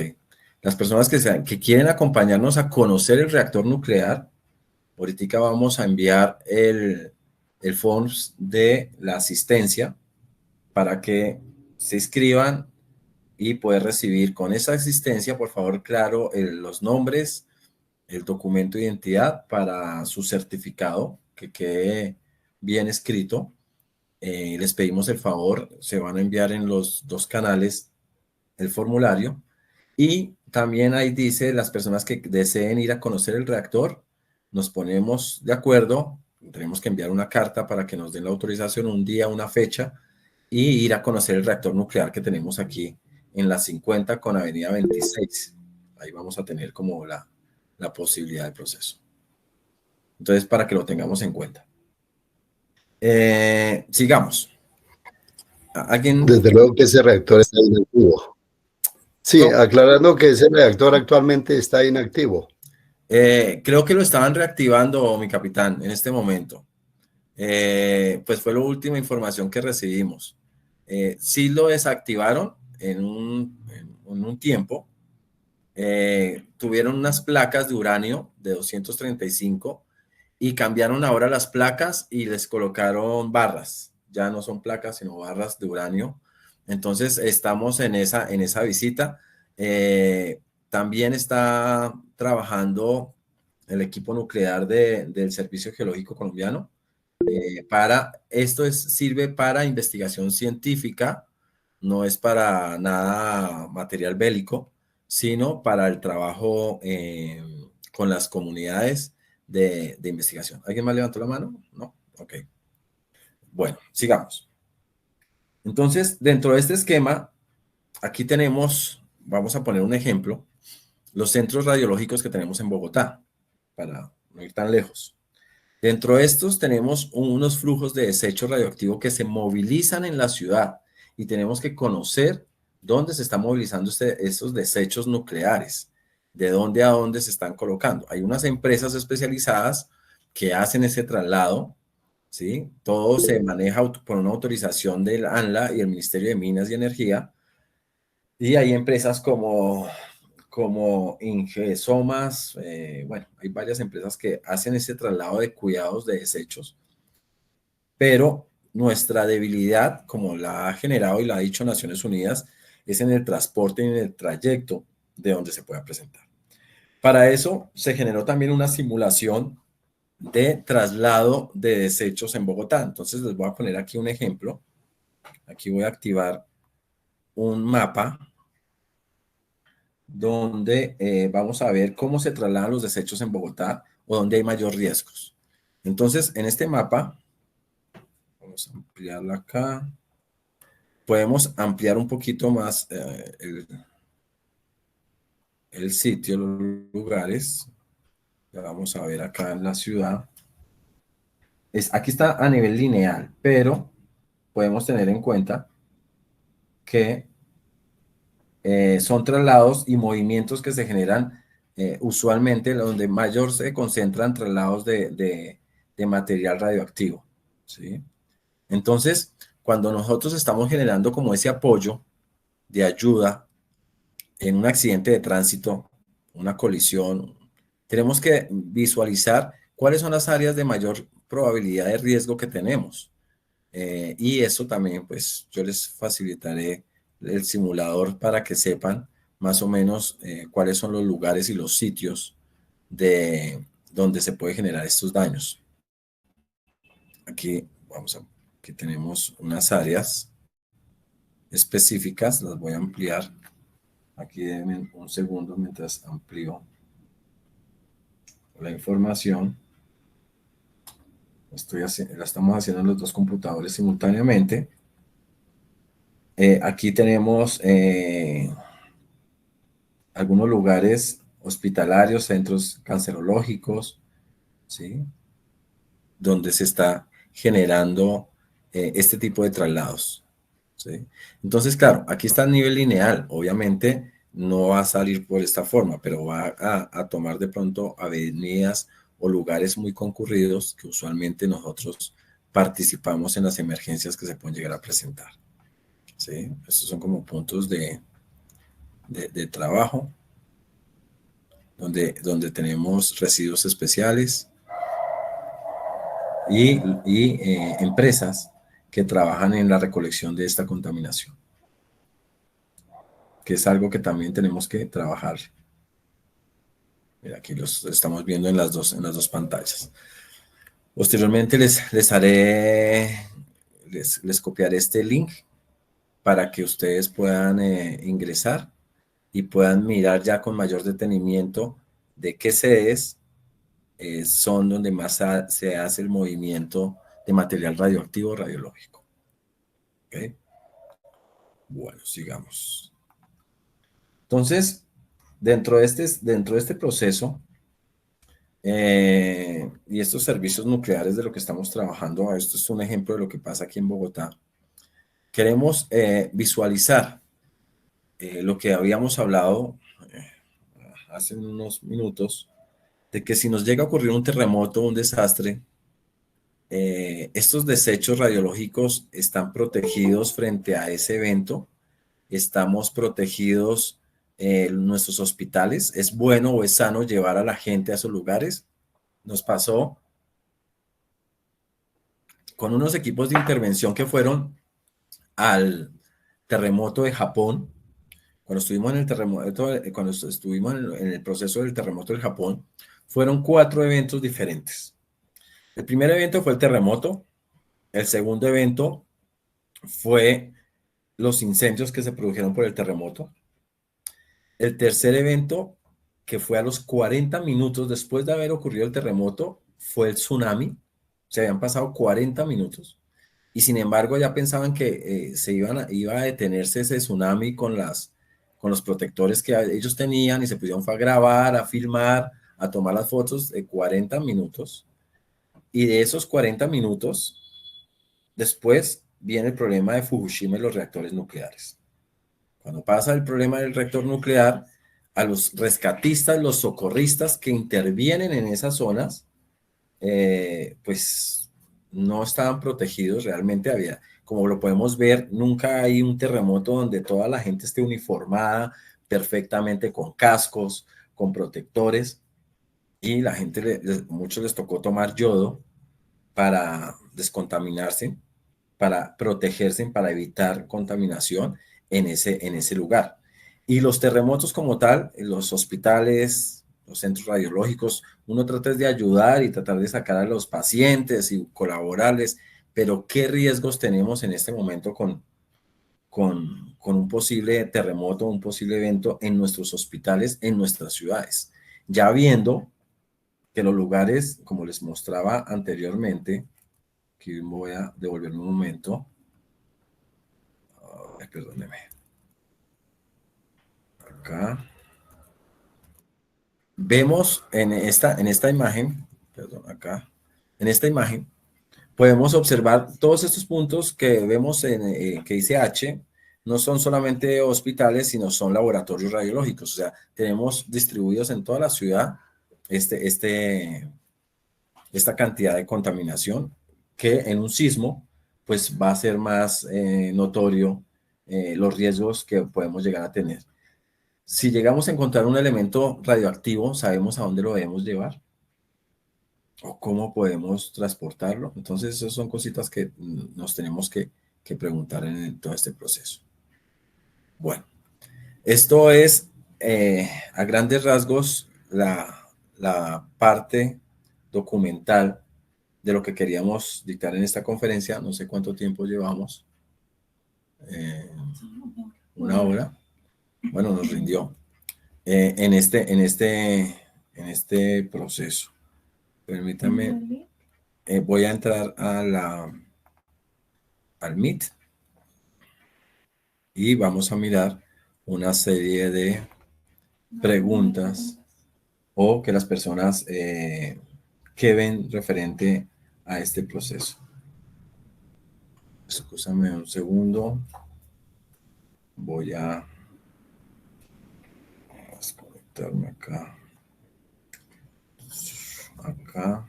Las personas que quieren acompañarnos a conocer el reactor nuclear, ahorita vamos a enviar el forms de la asistencia para que se inscriban y poder recibir con esa asistencia, por favor, claro, los nombres, el documento de identidad para su certificado, que quede bien escrito. Les pedimos el favor, se van a enviar en los dos canales el formulario y también ahí dice las personas que deseen ir a conocer el reactor, nos ponemos de acuerdo, tenemos que enviar una carta para que nos den la autorización, un día, una fecha y ir a conocer el reactor nuclear que tenemos aquí en la 50 con Avenida 26. Ahí vamos a tener como la posibilidad de proceso. Entonces, para que lo tengamos en cuenta. Sigamos. ¿Alguien? Desde luego que ese reactor está inactivo. Sí, ¿Cómo? aclarando que ese reactor actualmente está inactivo. Creo que lo estaban reactivando, mi capitán, en este momento. Pues fue la última información que recibimos. Sí lo desactivaron en un tiempo. Tuvieron unas placas de uranio de 235 y cambiaron ahora las placas y les colocaron barras. Ya no son placas, sino barras de uranio. Entonces estamos en esa visita. También está trabajando el equipo nuclear del Servicio Geológico Colombiano. Sirve para investigación científica, no es para nada material bélico, sino para el trabajo con las comunidades de investigación. ¿Alguien más levantó la mano? No. Ok. Bueno, sigamos. Entonces, dentro de este esquema, aquí tenemos, vamos a poner un ejemplo, los centros radiológicos que tenemos en Bogotá, para no ir tan lejos. Dentro de estos tenemos unos flujos de desecho radioactivo que se movilizan en la ciudad y tenemos que conocer dónde se están movilizando esos desechos nucleares, de dónde a dónde se están colocando. Hay unas empresas especializadas que hacen ese traslado, ¿sí? Todo se maneja por una autorización del ANLA y el Ministerio de Minas y Energía. Y hay empresas como Ingesomas, bueno, hay varias empresas que hacen ese traslado de cuidados de desechos, pero nuestra debilidad, como la ha generado y la ha dicho Naciones Unidas, es en el transporte y en el trayecto de donde se pueda presentar. Para eso se generó también una simulación de traslado de desechos en Bogotá. Entonces les voy a poner aquí un ejemplo. Aquí voy a activar un mapa donde vamos a ver cómo se trasladan los desechos en Bogotá o donde hay mayor riesgos. Entonces, en este mapa, vamos a ampliarla acá, podemos ampliar un poquito más el sitio, los lugares. Ya vamos a ver acá en la ciudad. Aquí está a nivel lineal, pero podemos tener en cuenta que son traslados y movimientos que se generan usualmente donde mayor se concentran traslados de material radioactivo, ¿sí? Entonces, cuando nosotros estamos generando como ese apoyo de ayuda en un accidente de tránsito, una colisión, tenemos que visualizar cuáles son las áreas de mayor probabilidad de riesgo que tenemos. Y eso también, pues, yo les facilitaré el simulador para que sepan más o menos cuáles son los lugares y los sitios de donde se puede generar estos daños. Aquí aquí tenemos unas áreas específicas, las voy a ampliar. Aquí denme un segundo mientras amplío la información. La estamos haciendo en los dos computadores simultáneamente. Aquí tenemos algunos lugares hospitalarios, centros cancerológicos, ¿sí? Donde se está generando este tipo de traslados, ¿sí? Entonces, claro, aquí está a nivel lineal. Obviamente no va a salir por esta forma, pero va a tomar de pronto avenidas o lugares muy concurridos que usualmente nosotros participamos en las emergencias que se pueden llegar a presentar, ¿sí? Estos son como puntos de trabajo donde tenemos residuos especiales y empresas que trabajan en la recolección de esta contaminación, que es algo que también tenemos que trabajar. Mira, aquí los estamos viendo en las dos pantallas. Posteriormente les copiaré este link para que ustedes puedan ingresar y puedan mirar ya con mayor detenimiento de qué sedes son donde más se hace el movimiento de material radioactivo radiológico. ¿Okay? Bueno, sigamos. Entonces, dentro de este proceso y estos servicios nucleares de lo que estamos trabajando, esto es un ejemplo de lo que pasa aquí en Bogotá. Queremos visualizar lo que habíamos hablado hace unos minutos, de que si nos llega a ocurrir un terremoto, un desastre, estos desechos radiológicos están protegidos frente a ese evento, estamos protegidos en nuestros hospitales, es bueno o es sano llevar a la gente a esos lugares. Nos pasó con unos equipos de intervención que fueron al terremoto de Japón. Cuando estuvimos en el terremoto, cuando estuvimos en el proceso del terremoto del Japón, fueron 4 eventos diferentes. El primer evento fue el terremoto. El segundo evento fue los incendios que se produjeron por el terremoto. El tercer evento, que fue a los 40 minutos después de haber ocurrido el terremoto, fue el tsunami. Se habían pasado 40 minutos. Y sin embargo, ya pensaban que iba a detenerse ese tsunami con los protectores que ellos tenían y se pusieron a grabar, a filmar, a tomar las fotos de 40 minutos. Y de esos 40 minutos, después viene el problema de Fukushima y los reactores nucleares. Cuando pasa el problema del reactor nuclear, a los rescatistas, los socorristas que intervienen en esas zonas, pues no estaban protegidos. Realmente como lo podemos ver, nunca hay un terremoto donde toda la gente esté uniformada perfectamente con cascos, con protectores, y la gente, muchos les tocó tomar yodo para descontaminarse, para protegerse, para evitar contaminación en ese lugar. Y los terremotos como tal, los hospitales, los centros radiológicos, uno trata de ayudar y tratar de sacar a los pacientes y colaborarles, pero ¿qué riesgos tenemos en este momento con un posible terremoto, un posible evento en nuestros hospitales, en nuestras ciudades? Ya viendo que los lugares, como les mostraba anteriormente, aquí voy a devolverme un momento. Perdóneme. Acá. Vemos en esta imagen, perdón, acá, en esta imagen, podemos observar todos estos puntos que vemos que dice H, no son solamente hospitales, sino son laboratorios radiológicos. O sea, tenemos distribuidos en toda la ciudad esta cantidad de contaminación que en un sismo pues va a ser más notorio los riesgos que podemos llegar a tener. Si llegamos a encontrar un elemento radioactivo, ¿sabemos a dónde lo debemos llevar? ¿O cómo podemos transportarlo? Entonces, esas son cositas que nos tenemos que preguntar en todo este proceso. Bueno, esto es a grandes rasgos la parte documental de lo que queríamos dictar en esta conferencia. No sé cuánto tiempo llevamos. 1 hora. Bueno, nos rindió en este proceso. Permítame, voy a entrar al Meet y vamos a mirar una serie de preguntas o que las personas que ven referente a este proceso. Escúchame un segundo. Voy a desconectarme acá. Acá.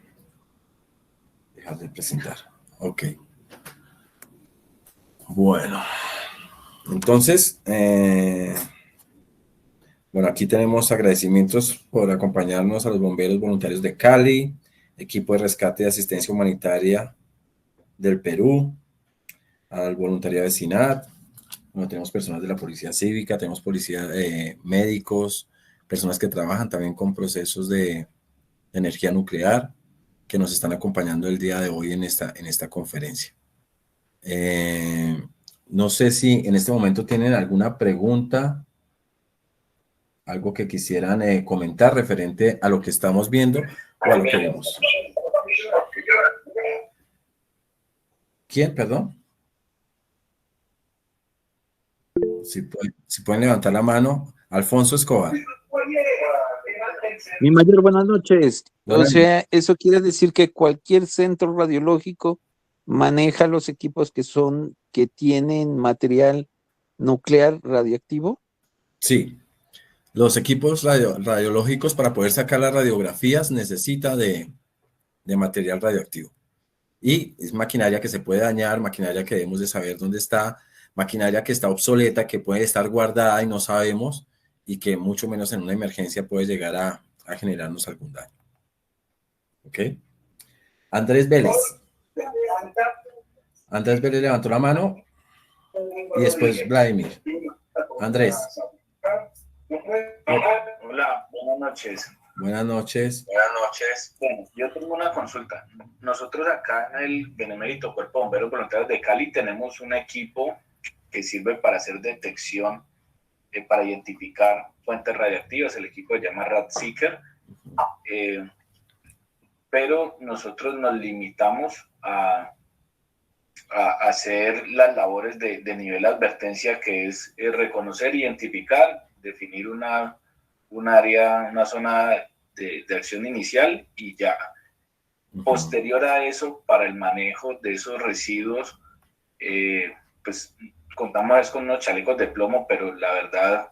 Dejar de presentar. Ok. Bueno. Entonces, bueno, aquí tenemos agradecimientos por acompañarnos a los bomberos voluntarios de Cali, equipo de rescate y asistencia humanitaria del Perú, al voluntariado de SINAT. Bueno, tenemos personas de la policía cívica, tenemos policía, médicos, personas que trabajan también con procesos de energía nuclear, que nos están acompañando el día de hoy en esta conferencia. No sé si en este momento tienen alguna pregunta, algo que quisieran comentar referente a lo que estamos viendo o a lo que vemos. ¿Quién, perdón? Si pueden levantar la mano. Alfonso Escobar. Mi mayor, buenas noches. Buenas O sea, eso quiere decir que cualquier centro radiológico maneja los equipos que tienen material nuclear radiactivo. Sí, los equipos radiológicos para poder sacar las radiografías necesita de material radioactivo. Y es maquinaria que se puede dañar, maquinaria que debemos de saber dónde está, maquinaria que está obsoleta, que puede estar guardada y no sabemos, y que mucho menos en una emergencia puede llegar a generarnos algún daño. ¿Ok? Andrés Vélez. Andrés Vélez levantó la mano y después Vladimir. Andrés. Hola, buenas noches. Buenas noches. Buenas noches. Bueno, yo tengo una consulta. Nosotros acá en el Benemérito Cuerpo de Bomberos Voluntarios de Cali tenemos un equipo que sirve para hacer detección, para identificar fuentes radiactivas. El equipo se llama RadSeeker. Pero nosotros nos limitamos a hacer las labores de nivel de advertencia, que es reconocer, identificar, definir un área, una zona de acción inicial y ya. Posterior a eso, para el manejo de esos residuos, pues contamos con unos chalecos de plomo, pero la verdad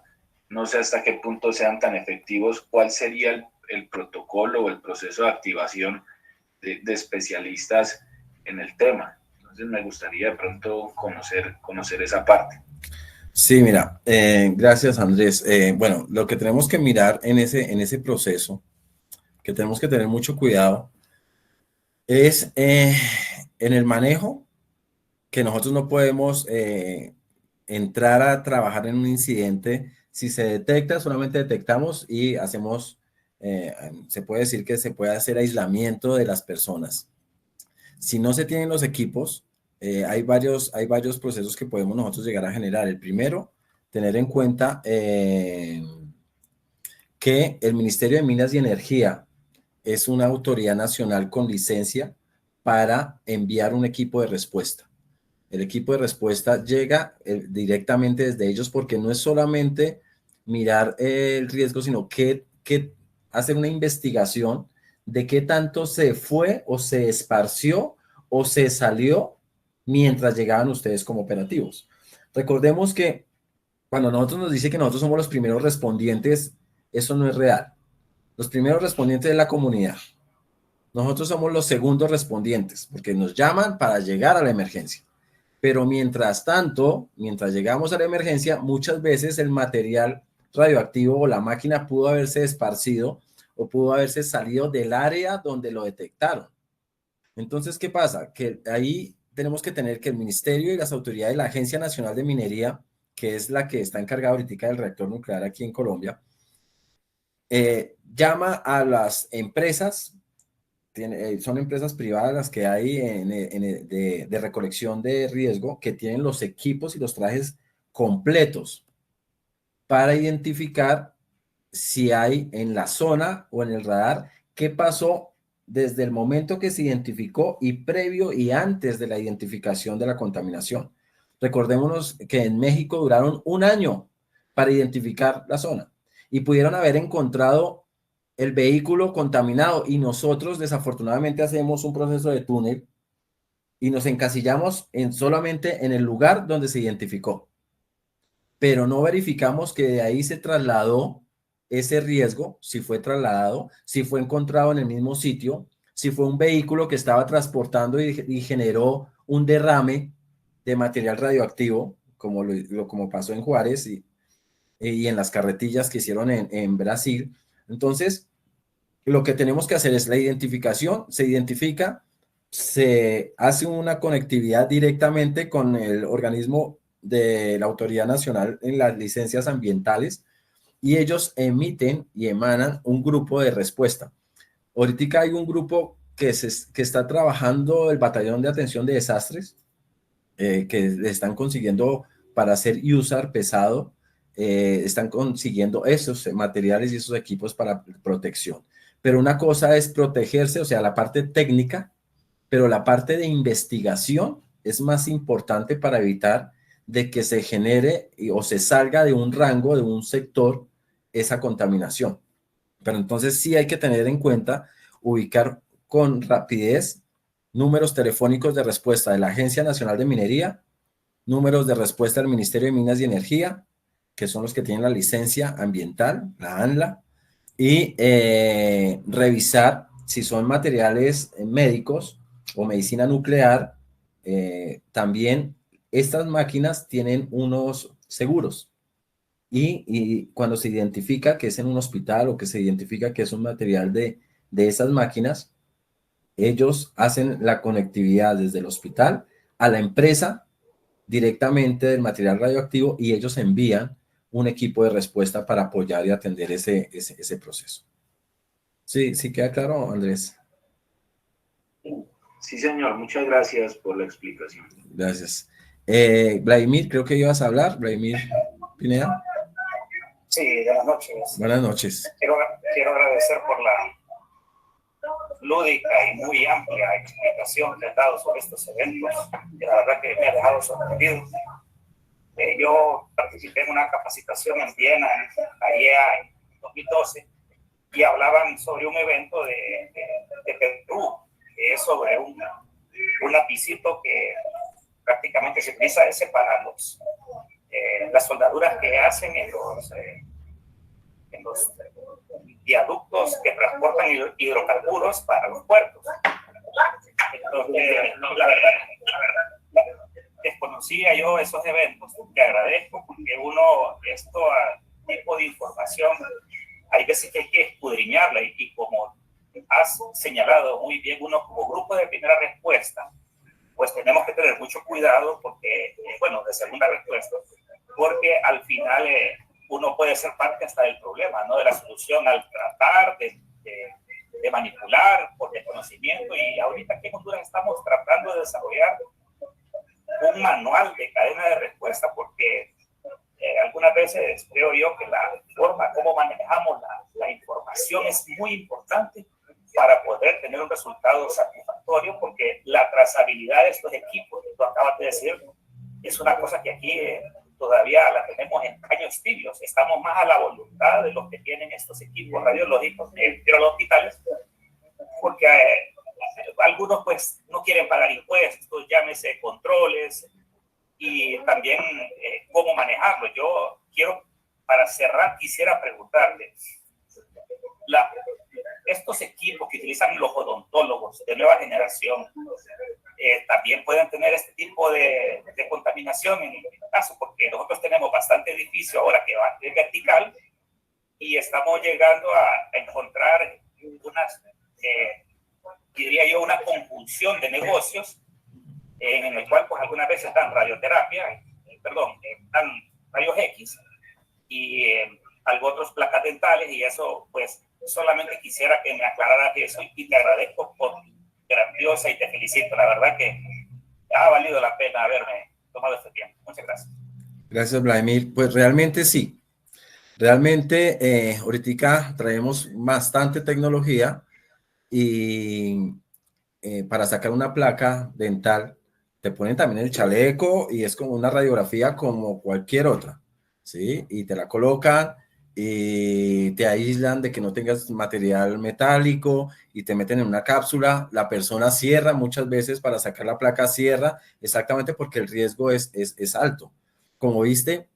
no sé hasta qué punto sean tan efectivos. ¿Cuál sería el protocolo o el proceso de activación de especialistas en el tema? Entonces me gustaría de pronto conocer esa parte. Sí, mira, gracias Andrés. Bueno, lo que tenemos que mirar en ese proceso, que tenemos que tener mucho cuidado, es en el manejo, que nosotros no podemos entrar a trabajar en un incidente. Si se detecta, solamente detectamos y hacemos, se puede decir que se puede hacer aislamiento de las personas. Si no se tienen los equipos, hay varios procesos que podemos nosotros llegar a generar. El primero, tener en cuenta que el Ministerio de Minas y Energía es una autoridad nacional con licencia para enviar un equipo de respuesta. El equipo de respuesta llega directamente desde ellos, porque no es solamente mirar el riesgo, sino que hacer una investigación de qué tanto se fue o se esparció o se salió mientras llegaban ustedes como operativos. Recordemos que cuando nosotros nos dice que nosotros somos los primeros respondientes, eso no es real. Los primeros respondientes es la comunidad. Nosotros somos los segundos respondientes, porque nos llaman para llegar a la emergencia. Pero mientras tanto, mientras llegamos a la emergencia, muchas veces el material radioactivo o la máquina pudo haberse esparcido o pudo haberse salido del área donde lo detectaron. Entonces, ¿qué pasa? Que ahí tenemos que tener que el ministerio y las autoridades, la Agencia Nacional de Minería, que es la que está encargada ahorita del reactor nuclear aquí en Colombia, llama a las empresas, son empresas privadas las que hay de recolección de riesgo, que tienen los equipos y los trajes completos para identificar si hay en la zona o en el radar qué pasó desde el momento que se identificó y previo y antes de la identificación de la contaminación. Recordémonos que en México duraron 1 año para identificar la zona y pudieron haber encontrado el vehículo contaminado, y nosotros desafortunadamente hacemos un proceso de túnel y nos encasillamos solamente en el lugar donde se identificó, pero no verificamos que de ahí se trasladó ese riesgo, si fue trasladado, si fue encontrado en el mismo sitio, si fue un vehículo que estaba transportando y generó un derrame de material radioactivo, como pasó en Juárez y en las carretillas que hicieron en Brasil. Entonces, lo que tenemos que hacer es la identificación, se identifica, se hace una conectividad directamente con el organismo de la Autoridad Nacional en las licencias ambientales, y ellos emiten y emanan un grupo de respuesta. Ahorita hay un grupo que está trabajando el Batallón de Atención de Desastres, que están consiguiendo para hacer USAR pesado, están consiguiendo esos materiales y esos equipos para protección. Pero una cosa es protegerse, o sea, la parte técnica, pero la parte de investigación es más importante para evitar de que se genere o se salga de un rango, de un sector, esa contaminación. Pero entonces sí hay que tener en cuenta, ubicar con rapidez números telefónicos de respuesta de la Agencia Nacional de Minería, números de respuesta del Ministerio de Minas y Energía, que son los que tienen la licencia ambiental, la ANLA, y revisar si son materiales médicos o medicina nuclear. También estas máquinas tienen unos seguros, y cuando se identifica que es en un hospital o que se identifica que es un material de esas máquinas, ellos hacen la conectividad desde el hospital a la empresa directamente del material radioactivo, y ellos envían un equipo de respuesta para apoyar y atender ese proceso. Sí, sí queda claro, Andrés. Sí, señor, muchas gracias por la explicación. Gracias. Vladimir, creo que ibas a hablar. Vladimir Pineda. Sí, buenas noches. Buenas noches. Quiero agradecer por la lúdica y muy amplia explicación que has dado sobre estos eventos, que la verdad que me ha dejado sorprendido. Yo participé en una capacitación en Viena, en IEA, en 2012, y hablaban sobre un evento de Perú, que es sobre un lapicito que prácticamente se utiliza ese para las soldaduras que hacen en los viaductos que transportan hidrocarburos para los puertos. Entonces, la verdad, desconocía yo esos eventos, que agradezco, porque esto tipo de información, hay veces que hay que escudriñarla, y como has señalado muy bien, uno como grupo de primera respuesta, pues tenemos que tener mucho cuidado, porque, de segunda respuesta, porque al final uno puede ser parte hasta del problema, ¿no? De la solución, al tratar de manipular por desconocimiento. Y ahorita aquí en Honduras estamos tratando de desarrollar un manual de cadena de respuesta, porque algunas veces creo yo que la forma como manejamos la información es muy importante para poder tener un resultado satisfactorio, porque la trazabilidad de estos equipos, que tú acabas de decir, es una cosa que aquí todavía la tenemos en paños tibios. Estamos más a la voluntad de los que tienen estos equipos radiológicos que los hospitales, porque algunos pues no quieren pagar impuestos, llámese controles, y también cómo manejarlo. Yo para cerrar, quisiera preguntarle, estos equipos que utilizan los odontólogos de nueva generación, también pueden tener este tipo de contaminación en el caso, porque nosotros tenemos bastante edificio ahora que va de vertical, y estamos llegando a encontrar unas, diría yo, una conjunción de negocios en el cual pues algunas veces dan radioterapia, dan rayos X y algo otros placas dentales, y eso pues solamente quisiera que me aclararas eso, y te agradezco por grandiosa y te felicito, la verdad que ha valido la pena haberme tomado este tiempo. Muchas gracias. Gracias, Vladimir. Pues realmente sí. Realmente ahorita traemos bastante tecnología y para sacar una placa dental te ponen también el chaleco y es como una radiografía como cualquier otra, ¿sí? Y te la colocan y te aíslan de que no tengas material metálico y te meten en una cápsula. La persona cierra muchas veces para sacar la placa, cierra exactamente porque el riesgo es alto. Como viste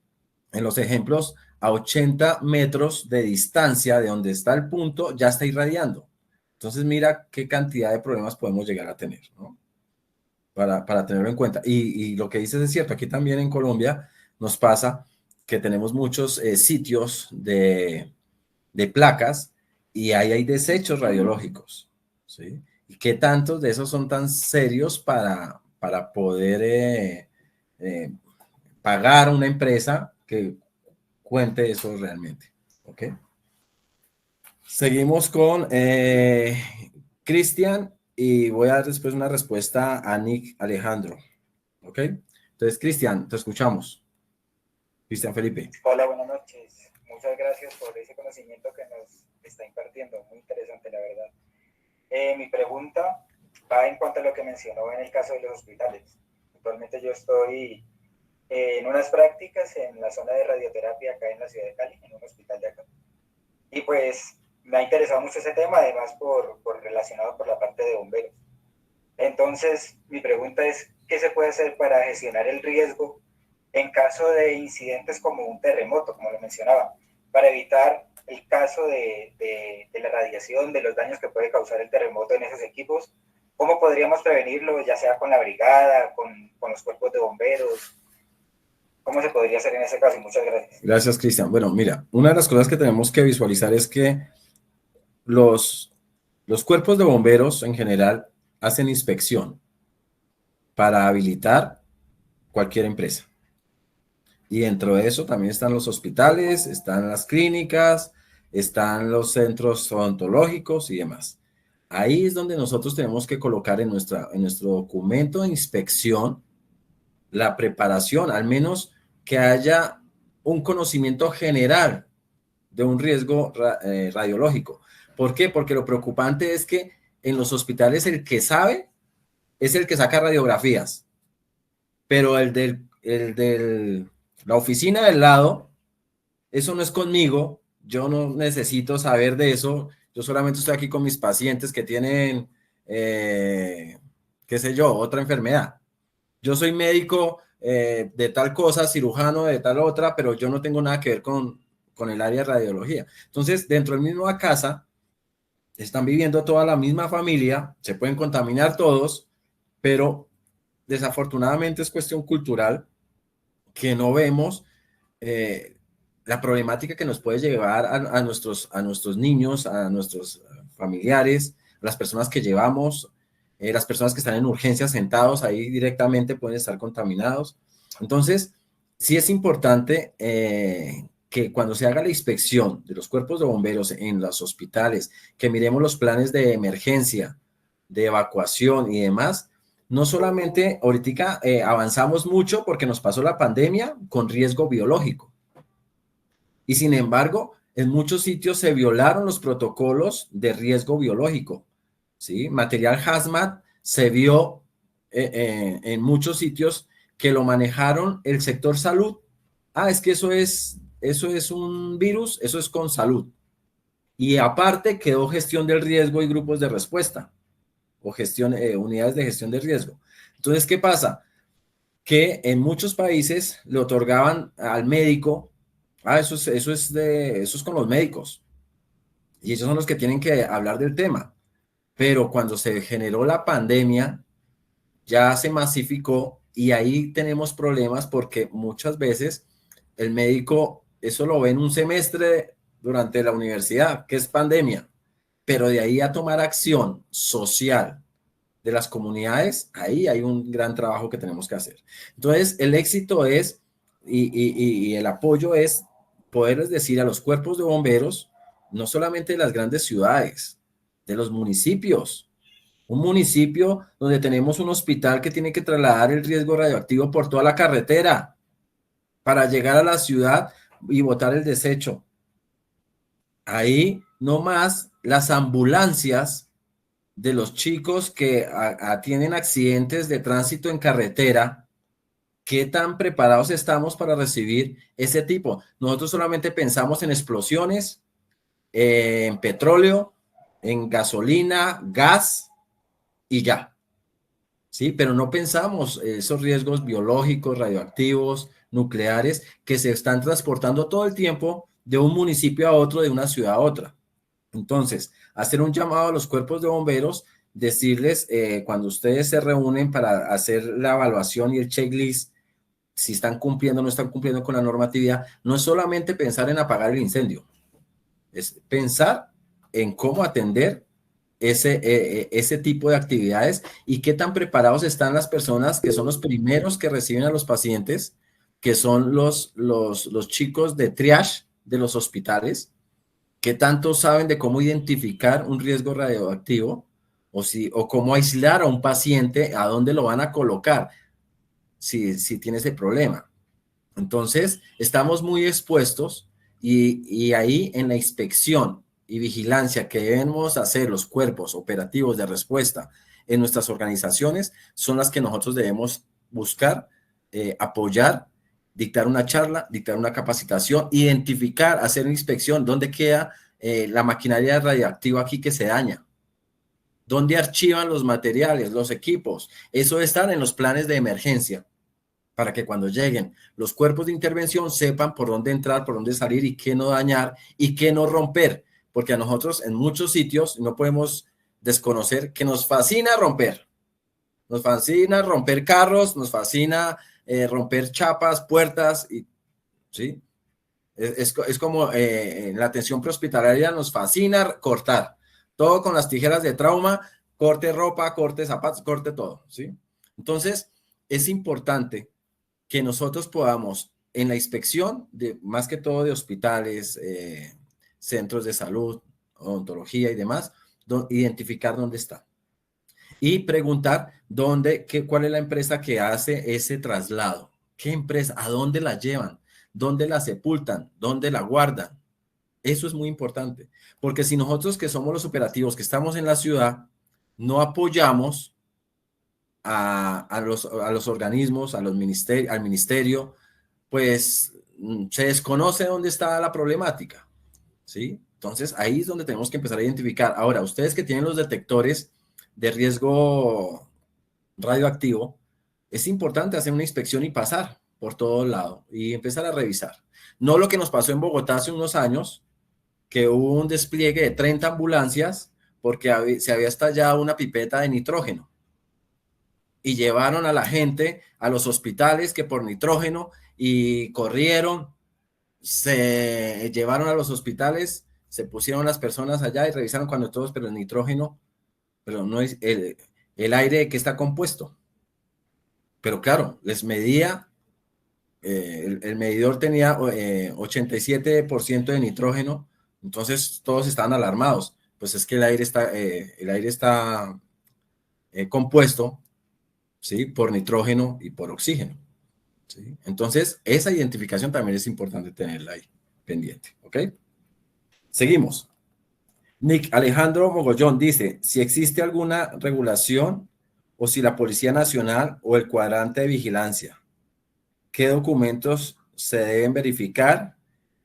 en los ejemplos, a 80 metros de distancia de donde está el punto ya está irradiando. Entonces mira qué cantidad de problemas podemos llegar a tener, ¿no? Para tenerlo en cuenta. Y lo que dices es cierto, aquí también en Colombia nos pasa que tenemos muchos sitios de placas y ahí hay desechos radiológicos, ¿sí? ¿Y qué tantos de esos son tan serios para poder pagar a una empresa que cuente eso realmente? ¿Ok? Seguimos con Cristian y voy a dar después una respuesta a Nick Alejandro. ¿Ok? Entonces, Cristian, te escuchamos. Cristian Felipe. Hola, buenas noches. Muchas gracias por ese conocimiento que nos está impartiendo. Muy interesante, la verdad. Mi pregunta va en cuanto a lo que mencionó en el caso de los hospitales. Actualmente yo estoy en unas prácticas en la zona de radioterapia acá en la ciudad de Cali, en un hospital de acá. Y pues me ha interesado mucho ese tema, además por relacionado por la parte de bomberos. Entonces, mi pregunta es, ¿qué se puede hacer para gestionar el riesgo en caso de incidentes como un terremoto, como lo mencionaba, para evitar el caso de la radiación, de los daños que puede causar el terremoto en esos equipos? ¿Cómo podríamos prevenirlo, ya sea con la brigada, con los cuerpos de bomberos? ¿Cómo se podría hacer en ese caso? Muchas gracias. Gracias, Cristian. Bueno, mira, una de las cosas que tenemos que visualizar es que los cuerpos de bomberos en general hacen inspección para habilitar cualquier empresa. Y dentro de eso también están los hospitales, están las clínicas, están los centros odontológicos y demás. Ahí es donde nosotros tenemos que colocar en nuestro documento de inspección la preparación, al menos que haya un conocimiento general de un riesgo radiológico. ¿Por qué? Porque lo preocupante es que en los hospitales el que sabe es el que saca radiografías, pero el de la oficina del lado, eso no es conmigo, yo no necesito saber de eso, yo solamente estoy aquí con mis pacientes que tienen, qué sé yo, otra enfermedad. Yo soy médico de tal cosa, cirujano de tal otra, pero yo no tengo nada que ver con el área de radiología. Entonces, dentro del mismo casa, están viviendo toda la misma familia, se pueden contaminar todos, pero desafortunadamente es cuestión cultural que no vemos la problemática que nos puede llevar a nuestros niños, a nuestros familiares, a las personas que llevamos, las personas que están en urgencias sentados ahí directamente pueden estar contaminados. Entonces, sí es importante que cuando se haga la inspección de los cuerpos de bomberos en los hospitales, que miremos los planes de emergencia, de evacuación y demás. No solamente ahorita avanzamos mucho porque nos pasó la pandemia con riesgo biológico. Y sin embargo, en muchos sitios se violaron los protocolos de riesgo biológico, ¿sí? Material hazmat se vio en muchos sitios que lo manejaron el sector salud. Es que eso es un virus, eso es con salud. Y aparte quedó gestión del riesgo y grupos de respuesta o unidades de gestión de riesgo. Entonces, ¿qué pasa? Que en muchos países le otorgaban al médico, eso es con los médicos, y ellos son los que tienen que hablar del tema. Pero cuando se generó la pandemia, ya se masificó y ahí tenemos problemas porque muchas veces el médico, eso lo ve en un semestre durante la universidad, que es pandemia, pero de ahí a tomar acción social de las comunidades, ahí hay un gran trabajo que tenemos que hacer. Entonces, el éxito es, y el apoyo es poderles decir a los cuerpos de bomberos, no solamente de las grandes ciudades, de los municipios. Un municipio donde tenemos un hospital que tiene que trasladar el riesgo radioactivo por toda la carretera para llegar a la ciudad y botar el desecho. Ahí no más las ambulancias de los chicos que tienen accidentes de tránsito en carretera, ¿qué tan preparados estamos para recibir ese tipo? Nosotros solamente pensamos en explosiones, en petróleo, en gasolina, gas y ya, ¿sí? Pero no pensamos esos riesgos biológicos, radioactivos, nucleares, que se están transportando todo el tiempo de un municipio a otro, de una ciudad a otra. Entonces, hacer un llamado a los cuerpos de bomberos, decirles cuando ustedes se reúnen para hacer la evaluación y el checklist, si están cumpliendo o no están cumpliendo con la normatividad, no es solamente pensar en apagar el incendio, es pensar en cómo atender ese tipo de actividades y qué tan preparados están las personas que son los primeros que reciben a los pacientes, que son los chicos de triage de los hospitales. ¿Qué tanto saben de cómo identificar un riesgo radioactivo o cómo aislar a un paciente, a dónde lo van a colocar si tiene ese problema? Entonces, estamos muy expuestos y ahí en la inspección y vigilancia que debemos hacer los cuerpos operativos de respuesta en nuestras organizaciones son las que nosotros debemos buscar, apoyar, dictar una charla, dictar una capacitación, identificar, hacer una inspección, dónde queda la maquinaria radioactiva aquí que se daña, dónde archivan los materiales, los equipos. Eso está en los planes de emergencia para que cuando lleguen los cuerpos de intervención sepan por dónde entrar, por dónde salir y qué no dañar y qué no romper, porque a nosotros en muchos sitios no podemos desconocer que nos fascina romper. Nos fascina romper carros, nos fascina romper chapas, puertas, ¿sí? Es como en la atención prehospitalaria nos fascina cortar. Todo con las tijeras de trauma, corte ropa, corte zapatos, corte todo, ¿sí? Entonces, es importante que nosotros podamos, en la inspección, más que todo de hospitales, centros de salud, odontología y demás, identificar dónde está. Y preguntar cuál es la empresa que hace ese traslado. ¿Qué empresa? ¿A dónde la llevan? ¿Dónde la sepultan? ¿Dónde la guardan? Eso es muy importante. Porque si nosotros que somos los operativos, que estamos en la ciudad, no apoyamos a los organismos, al ministerio, pues se desconoce dónde está la problemática, ¿sí? Entonces, ahí es donde tenemos que empezar a identificar. Ahora, ustedes que tienen los detectores de riesgo radioactivo, es importante hacer una inspección y pasar por todo lado y empezar a revisar. No lo que nos pasó en Bogotá hace unos años, que hubo un despliegue de 30 ambulancias porque se había estallado una pipeta de nitrógeno y llevaron a la gente a los hospitales que por nitrógeno y corrieron, se llevaron a los hospitales, se pusieron las personas allá y revisaron cuando todos, pero el nitrógeno, pero no es el aire que está compuesto. Pero claro, les medía, el medidor tenía 87% de nitrógeno, entonces todos estaban alarmados. Pues es que el aire está compuesto, ¿sí? Por nitrógeno y por oxígeno, ¿sí? Entonces, esa identificación también es importante tenerla ahí pendiente, ¿ok? Seguimos. Nick Alejandro Mogollón dice, si existe alguna regulación o si la Policía Nacional o el cuadrante de vigilancia, ¿qué documentos se deben verificar?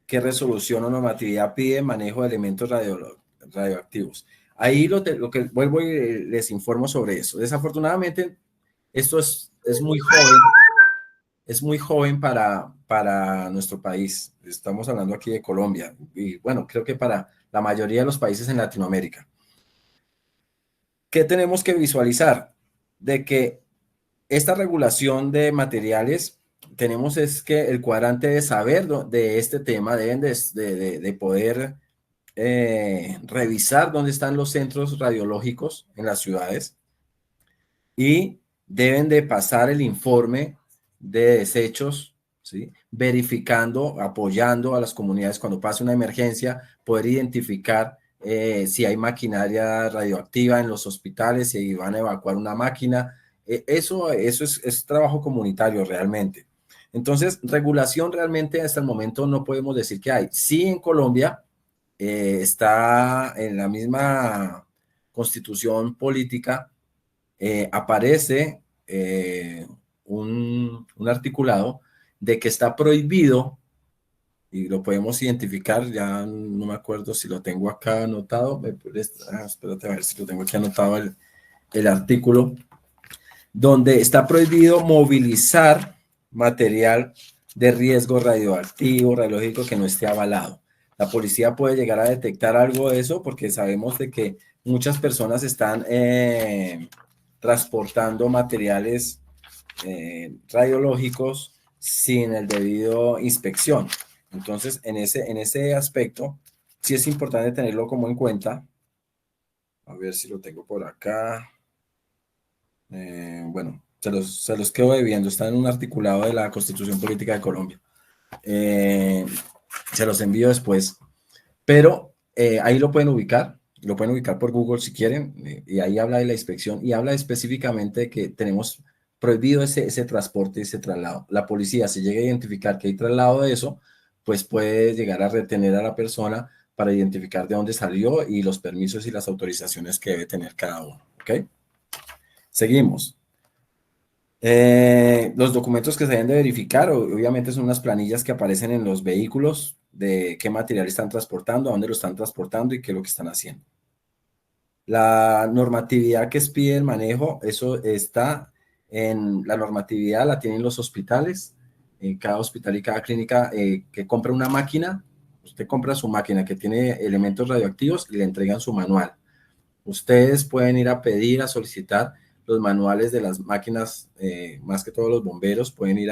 ¿Qué resolución o normatividad pide manejo de elementos radioactivos? Ahí lo que vuelvo y les informo sobre eso. Desafortunadamente, esto es muy joven para nuestro país. Estamos hablando aquí de Colombia y bueno, creo que para la mayoría de los países en Latinoamérica. ¿Qué tenemos que visualizar? De que esta regulación de materiales tenemos es que el cuadrante de saber de este tema, deben de poder revisar dónde están los centros radiológicos en las ciudades y deben de pasar el informe de desechos, ¿sí? Verificando, apoyando a las comunidades cuando pase una emergencia, poder identificar si hay maquinaria radioactiva en los hospitales, si van a evacuar una máquina. Eso es trabajo comunitario realmente. Entonces, regulación realmente hasta el momento no podemos decir que hay. Sí, en Colombia está en la misma constitución política, aparece un articulado de que está prohibido, y lo podemos identificar, ya no me acuerdo si lo tengo acá anotado, espérate a ver si lo tengo aquí anotado el artículo, donde está prohibido movilizar material de riesgo radioactivo, radiológico que no esté avalado. La policía puede llegar a detectar algo de eso porque sabemos de que muchas personas están transportando materiales radiológicos sin el debido inspección. Entonces, en ese aspecto, sí es importante tenerlo como en cuenta. A ver si lo tengo por acá. Bueno, se los quedo debiendo. Está en un articulado de la Constitución Política de Colombia. Se los envío después. Pero ahí lo pueden ubicar por Google si quieren, y ahí habla de la inspección y habla específicamente de que tenemos prohibido ese transporte, ese traslado. La policía, si llega a identificar que hay traslado de eso, pues puede llegar a retener a la persona para identificar de dónde salió y los permisos y las autorizaciones que debe tener cada uno. ¿Ok? Seguimos. Los documentos que se deben de verificar, obviamente son unas planillas que aparecen en los vehículos de qué material están transportando, a dónde lo están transportando y qué es lo que están haciendo. La normatividad que pide el manejo, eso está en la normatividad, la tienen los hospitales, en cada hospital y cada clínica que compra una máquina, usted compra su máquina que tiene elementos radioactivos y le entregan su manual. Ustedes pueden ir a pedir, a solicitar los manuales de las máquinas, más que todos los bomberos, pueden ir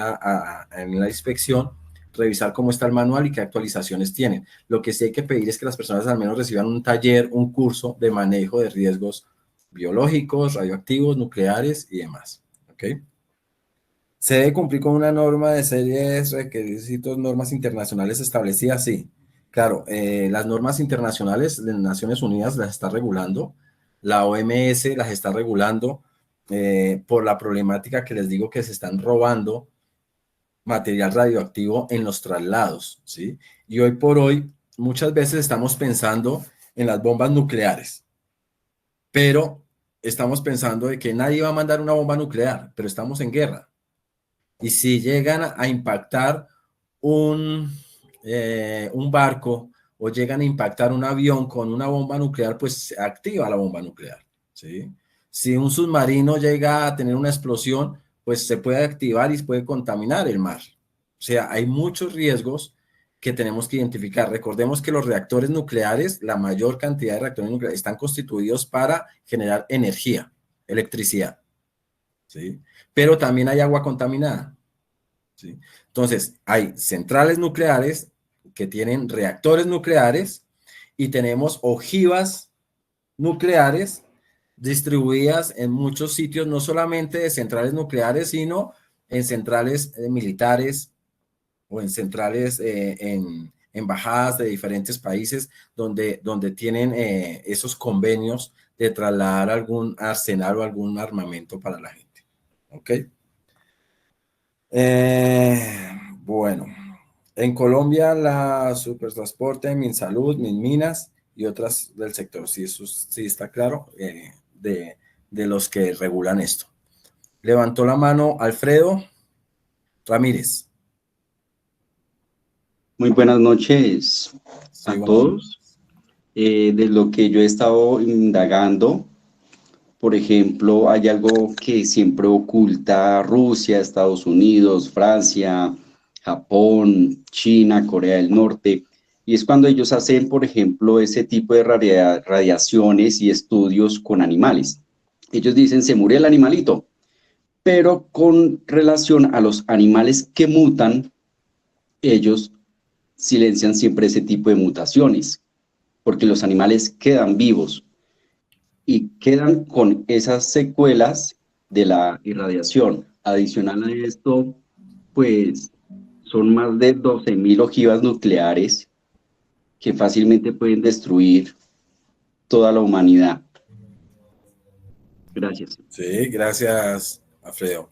en la inspección, revisar cómo está el manual y qué actualizaciones tienen. Lo que sí hay que pedir es que las personas al menos reciban un taller, un curso de manejo de riesgos biológicos, radioactivos, nucleares y demás. ¿Ok? ¿Se debe cumplir con una norma de series, requisitos, normas internacionales establecidas? Sí, claro, las normas internacionales de Naciones Unidas las está regulando, la OMS las está regulando por la problemática que les digo que se están robando material radioactivo en los traslados, ¿sí? Y hoy por hoy muchas veces estamos pensando en las bombas nucleares, pero estamos pensando de que nadie va a mandar una bomba nuclear, pero estamos en guerra. Y si llegan a impactar un barco o llegan a impactar un avión con una bomba nuclear, pues se activa la bomba nuclear, ¿sí? Si un submarino llega a tener una explosión, pues se puede activar y puede contaminar el mar. O sea, hay muchos riesgos que tenemos que identificar. Recordemos que los reactores nucleares, la mayor cantidad de reactores nucleares están constituidos para generar energía, electricidad, ¿sí? Pero también hay agua contaminada, ¿sí? Entonces, hay centrales nucleares que tienen reactores nucleares y tenemos ojivas nucleares distribuidas en muchos sitios, no solamente de centrales nucleares, sino en centrales militares o en centrales en embajadas de diferentes países donde tienen esos convenios de trasladar algún arsenal o algún armamento para la gente. ¿Ok? Bueno, en Colombia la Supertransporte, Minsalud, Minminas y otras del sector, sí, eso sí está claro, de los que regulan esto. Levantó la mano Alfredo Ramírez. Muy buenas noches a todos. De lo que yo he estado indagando, por ejemplo, hay algo que siempre oculta Rusia, Estados Unidos, Francia, Japón, China, Corea del Norte, y es cuando ellos hacen, por ejemplo, ese tipo de radiaciones y estudios con animales. Ellos dicen, se murió el animalito, pero con relación a los animales que mutan, ellos silencian siempre ese tipo de mutaciones, porque los animales quedan vivos y quedan con esas secuelas de la irradiación. Adicional a esto, pues son más de 12.000 ojivas nucleares que fácilmente pueden destruir toda la humanidad. Gracias. Sí, gracias, Alfredo.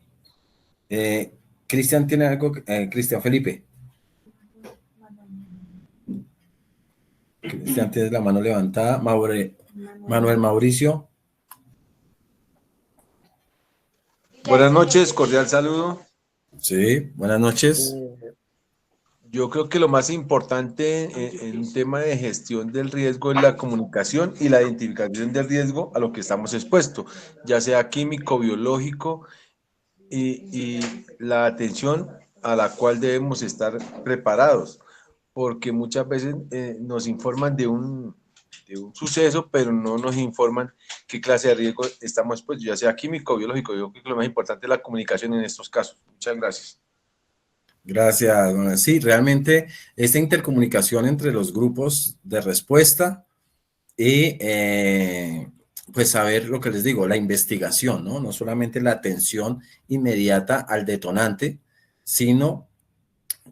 Cristian tiene algo, Cristian Felipe. Cristian tiene la mano levantada. Manuel Mauricio. Buenas noches, cordial saludo. Sí, buenas noches. Yo creo que lo más importante en un tema de gestión del riesgo es la comunicación y la identificación del riesgo a lo que estamos expuestos, ya sea químico, biológico, y la atención a la cual debemos estar preparados, porque muchas veces nos informan de un suceso, pero no nos informan qué clase de riesgo estamos expuestos, ya sea químico o biológico. Yo creo que lo más importante es la comunicación en estos casos. Muchas gracias. Gracias, Manuel. Sí, realmente esta intercomunicación entre los grupos de respuesta y pues saber lo que les digo, la investigación, ¿no? No solamente la atención inmediata al detonante, sino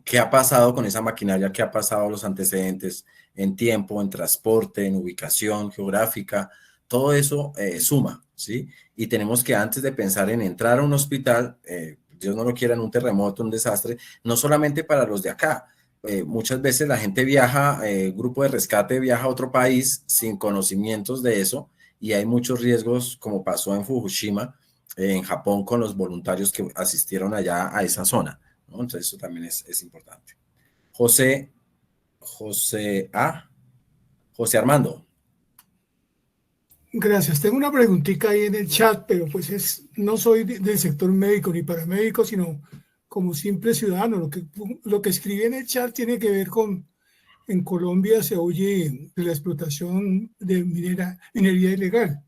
qué ha pasado con esa maquinaria, qué ha pasado los antecedentes en tiempo, en transporte, en ubicación geográfica, todo eso suma, ¿sí? Y tenemos que antes de pensar en entrar a un hospital, Dios no lo quiera, en un terremoto, un desastre, no solamente para los de acá, muchas veces la gente viaja, grupo de rescate viaja a otro país sin conocimientos de eso, y hay muchos riesgos, como pasó en Fukushima, en Japón, con los voluntarios que asistieron allá a esa zona, ¿no? Entonces eso también es importante. José Armando. Gracias. Tengo una preguntita ahí en el chat, pero pues no soy del sector médico ni paramédico, sino como simple ciudadano. Lo que escribí en el chat tiene que ver con, en Colombia se oye de la explotación de minería ilegal.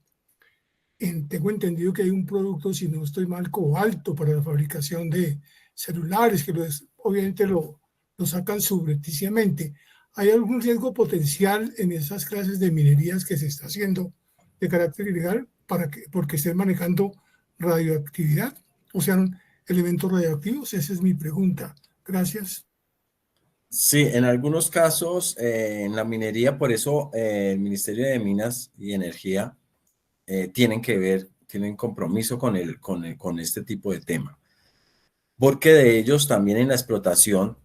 Tengo entendido que hay un producto, si no estoy mal, cobalto para la fabricación de celulares, que obviamente lo sacan subrepticiamente. ¿Hay algún riesgo potencial en esas clases de minerías que se está haciendo de carácter ilegal porque estén manejando radioactividad? O sea, elementos radioactivos. Esa es mi pregunta. Gracias. Sí, en algunos casos, en la minería, por eso el Ministerio de Minas y Energía tienen compromiso con este tipo de tema, porque de ellos también en la explotación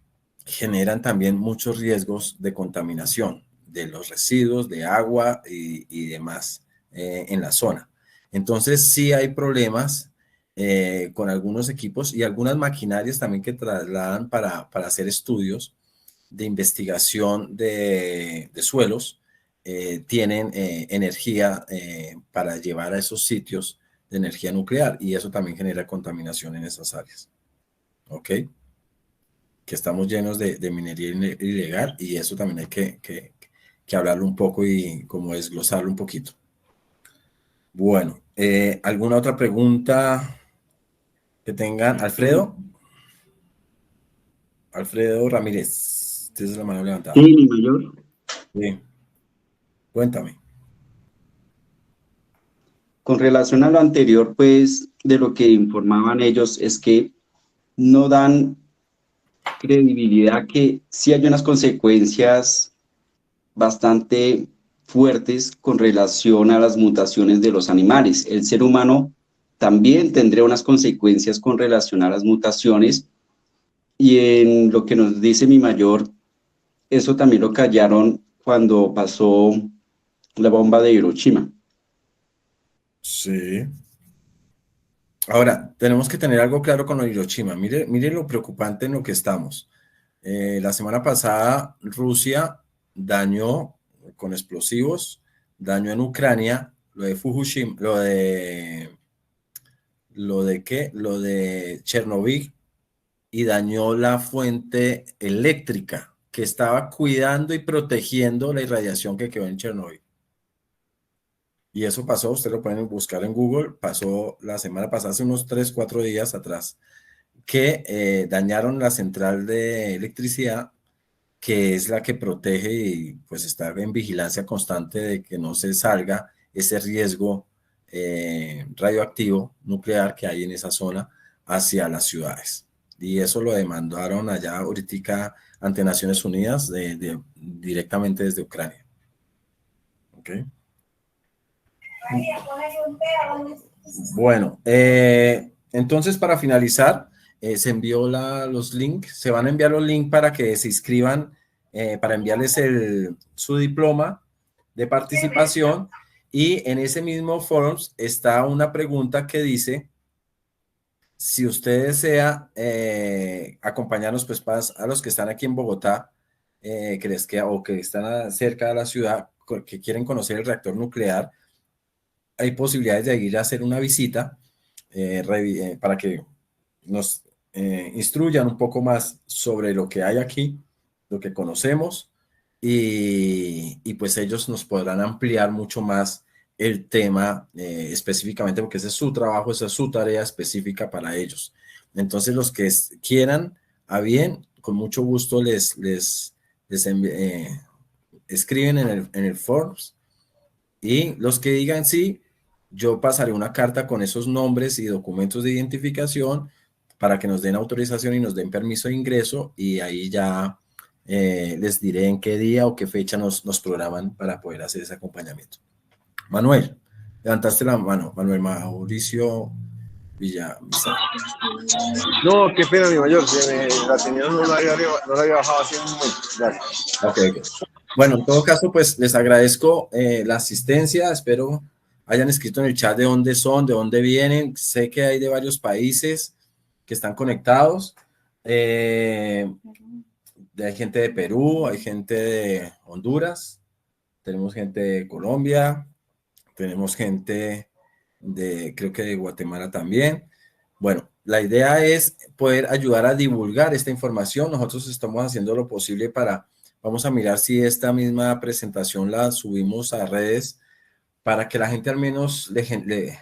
generan también muchos riesgos de contaminación de los residuos, de agua y demás en la zona. Entonces sí hay problemas con algunos equipos y algunas maquinarias también que trasladan para hacer estudios de investigación de suelos, tienen energía para llevar a esos sitios de energía nuclear, y eso también genera contaminación en esas áreas. ¿Ok? Que estamos llenos de minería ilegal, y eso también hay que hablarlo un poco y como desglosarlo un poquito. Bueno, ¿alguna otra pregunta que tengan? Alfredo Ramírez, tienes la mano levantada. Sí, mi mayor. Sí. Cuéntame. Con relación a lo anterior, pues, de lo que informaban ellos, es que no dan credibilidad que sí hay unas consecuencias bastante fuertes con relación a las mutaciones de los animales. El ser humano también tendría unas consecuencias con relación a las mutaciones, y en lo que nos dice mi mayor, eso también lo callaron cuando pasó la bomba de Hiroshima. Sí. Ahora, tenemos que tener algo claro con lo de Hiroshima. Mire lo preocupante en lo que estamos. La semana pasada, Rusia dañó con explosivos, dañó en Ucrania lo de Fukushima, lo de Chernobyl, y dañó la fuente eléctrica que estaba cuidando y protegiendo la irradiación que quedó en Chernobyl. Y eso pasó, ustedes lo pueden buscar en Google, pasó la semana pasada, hace unos 3, 4 días atrás, que dañaron la central de electricidad, que es la que protege y pues está en vigilancia constante de que no se salga ese riesgo radioactivo nuclear que hay en esa zona hacia las ciudades. Y eso lo demandaron allá ahorita ante Naciones Unidas directamente desde Ucrania. ¿Ok? Bueno, entonces para finalizar, se envió los links, se van a enviar los links para que se inscriban, para enviarles su diploma de participación, y en ese mismo forms está una pregunta que dice, si usted desea acompañarnos pues a los que están aquí en Bogotá, que les queda, o que están cerca de la ciudad, que quieren conocer el reactor nuclear, hay posibilidades de ir a hacer una visita para que nos instruyan un poco más sobre lo que hay aquí, lo que conocemos, y pues ellos nos podrán ampliar mucho más el tema específicamente, porque ese es su trabajo, esa es su tarea específica para ellos. Entonces los que quieran a bien, con mucho gusto les escriben en el Forms, y los que digan sí, yo pasaré una carta con esos nombres y documentos de identificación para que nos den autorización y nos den permiso de ingreso, y ahí ya les diré en qué día o qué fecha nos programan para poder hacer ese acompañamiento. Manuel, levantaste la mano. Manuel Mauricio Villamizar. No, qué pena, mi mayor. La señal no la había bajado así un momento. Gracias. Okay. Bueno, en todo caso, pues les agradezco la asistencia. Espero hayan escrito en el chat de dónde son, de dónde vienen. Sé que hay de varios países que están conectados. Hay gente de Perú, hay gente de Honduras, tenemos gente de Colombia, tenemos gente creo que de Guatemala también. Bueno, la idea es poder ayudar a divulgar esta información. Nosotros estamos haciendo lo posible vamos a mirar si esta misma presentación la subimos a redes para que la gente al menos le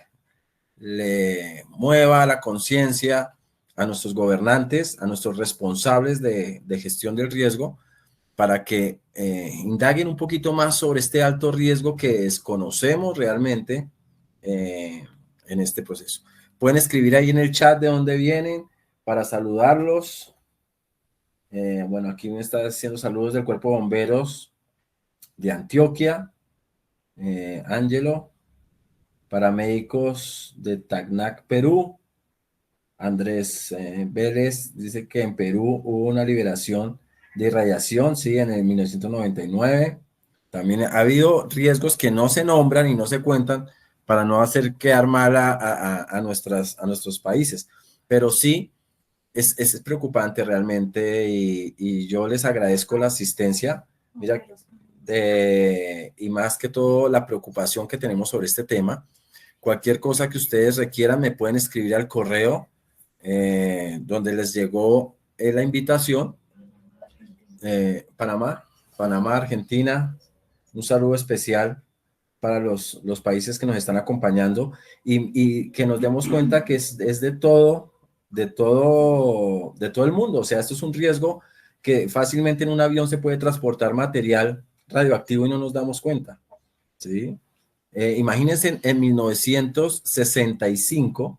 mueva la conciencia a nuestros gobernantes, a nuestros responsables de gestión del riesgo, para que indaguen un poquito más sobre este alto riesgo que desconocemos realmente en este proceso. Pueden escribir ahí en el chat de dónde vienen para saludarlos. Bueno, aquí me está haciendo saludos del Cuerpo de Bomberos de Antioquia, Ángelo, paramédicos de Tacnac, Perú. Andrés Vélez dice que en Perú hubo una liberación de irradiación, sí, en el 1999. También ha habido riesgos que no se nombran y no se cuentan para no hacer quedar mal a nuestros países, pero sí es preocupante realmente, y yo les agradezco la asistencia, mira, y más que todo la preocupación que tenemos sobre este tema. Cualquier cosa que ustedes requieran me pueden escribir al correo donde les llegó la invitación. Panamá, Argentina, un saludo especial para los países que nos están acompañando, y que nos demos cuenta que es de todo el mundo. O sea, esto es un riesgo que fácilmente en un avión se puede transportar material radioactivo y no nos damos cuenta, ¿sí? Imagínense en 1965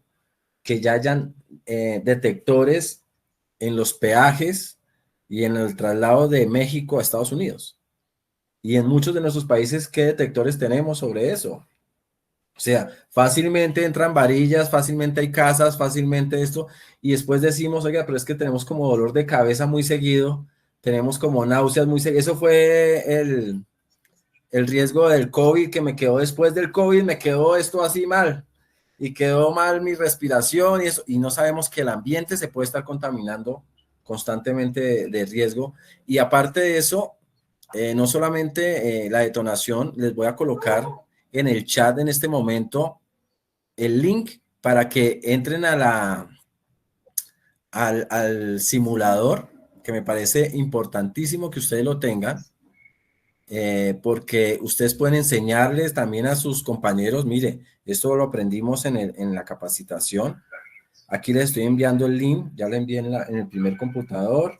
que ya hayan detectores en los peajes y en el traslado de México a Estados Unidos. Y en muchos de nuestros países, ¿qué detectores tenemos sobre eso? O sea, fácilmente entran varillas, fácilmente hay casas, fácilmente esto, y después decimos, oiga, pero es que tenemos como dolor de cabeza muy seguido, tenemos como náuseas muy seguido. Eso fue el riesgo del COVID, que me quedó después del COVID, me quedó esto así mal, y quedó mal mi respiración y eso, y no sabemos que el ambiente se puede estar contaminando constantemente de riesgo. Y aparte de eso, no solamente la detonación, les voy a colocar en el chat en este momento el link para que entren al simulador, que me parece importantísimo que ustedes lo tengan, porque ustedes pueden enseñarles también a sus compañeros, mire, esto lo aprendimos en la capacitación. Aquí les estoy enviando el link, ya le envié en el primer computador.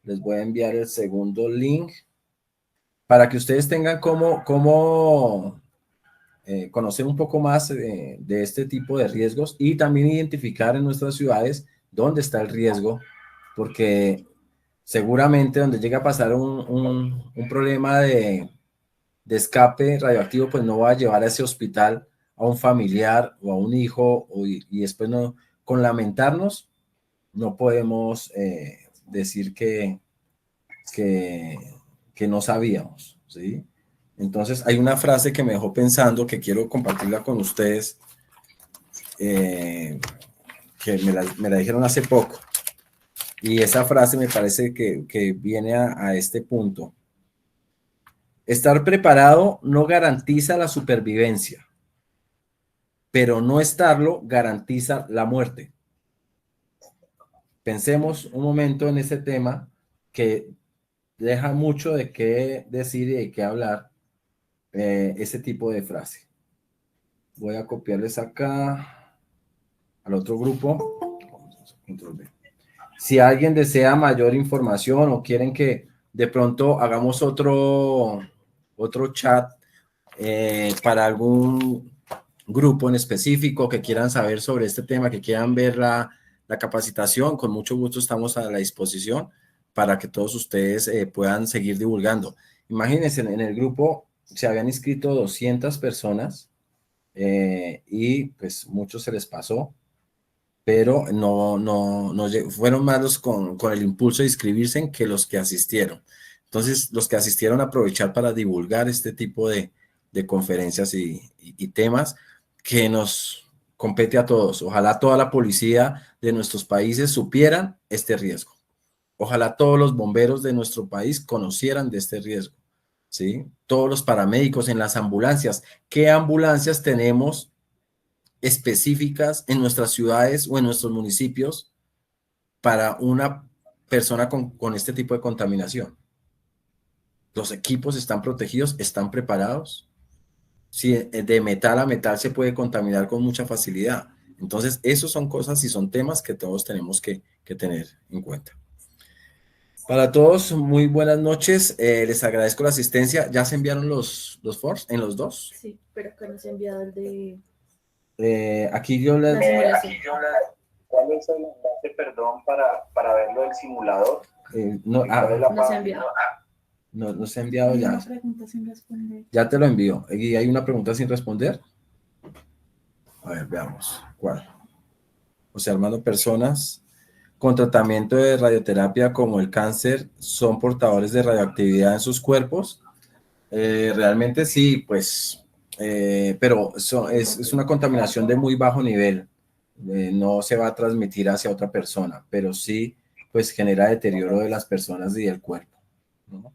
Les voy a enviar el segundo link para que ustedes tengan cómo conocer un poco más de este tipo de riesgos y también identificar en nuestras ciudades dónde está el riesgo, porque seguramente donde llega a pasar un problema de escape radioactivo, pues no va a llevar a ese hospital a un familiar o a un hijo y después no, con lamentarnos no podemos decir que no sabíamos, ¿sí? Entonces hay una frase que me dejó pensando que quiero compartirla con ustedes, que me la dijeron hace poco, y esa frase me parece que viene a este punto. Estar preparado no garantiza la supervivencia, pero no estarlo garantiza la muerte. Pensemos un momento en este tema que deja mucho de qué decir y de qué hablar, ese tipo de frase. Voy a copiarles acá al otro grupo. Si alguien desea mayor información o quieren que de pronto hagamos otro chat para algún grupo en específico que quieran saber sobre este tema, que quieran ver la capacitación, con mucho gusto estamos a la disposición para que todos ustedes puedan seguir divulgando. Imagínense, en el grupo se habían inscrito 200 personas y pues muchos se les pasó, pero no fueron más los con el impulso de inscribirse que los que asistieron. Entonces, los que asistieron aprovechar para divulgar este tipo de conferencias y temas que nos compete a todos. Ojalá toda la policía de nuestros países supieran este riesgo. Ojalá todos los bomberos de nuestro país conocieran de este riesgo, ¿sí? Todos los paramédicos en las ambulancias. ¿Qué ambulancias tenemos específicas en nuestras ciudades o en nuestros municipios para una persona con este tipo de contaminación? ¿Los equipos están protegidos? ¿Están preparados? Si de metal a metal se puede contaminar con mucha facilidad. Entonces, esos son cosas y son temas que todos tenemos que tener en cuenta. Para todos, muy buenas noches. Les agradezco la asistencia. ¿Ya se enviaron los forms en los dos? Sí, pero acá no se ha enviado el de... Aquí yo les... ¿Cuál es el enlace, perdón, para verlo del simulador? No se ha enviado. No se ha enviado ya. Una pregunta sin responder. Ya te lo envío. ¿Y hay una pregunta sin responder? A ver, veamos. ¿Cuál? O sea, Armando, personas con tratamiento de radioterapia como el cáncer son portadores de radioactividad en sus cuerpos. Realmente sí, pues, pero es una contaminación de muy bajo nivel. No se va a transmitir hacia otra persona, pero sí, pues genera deterioro de las personas y del cuerpo, ¿no?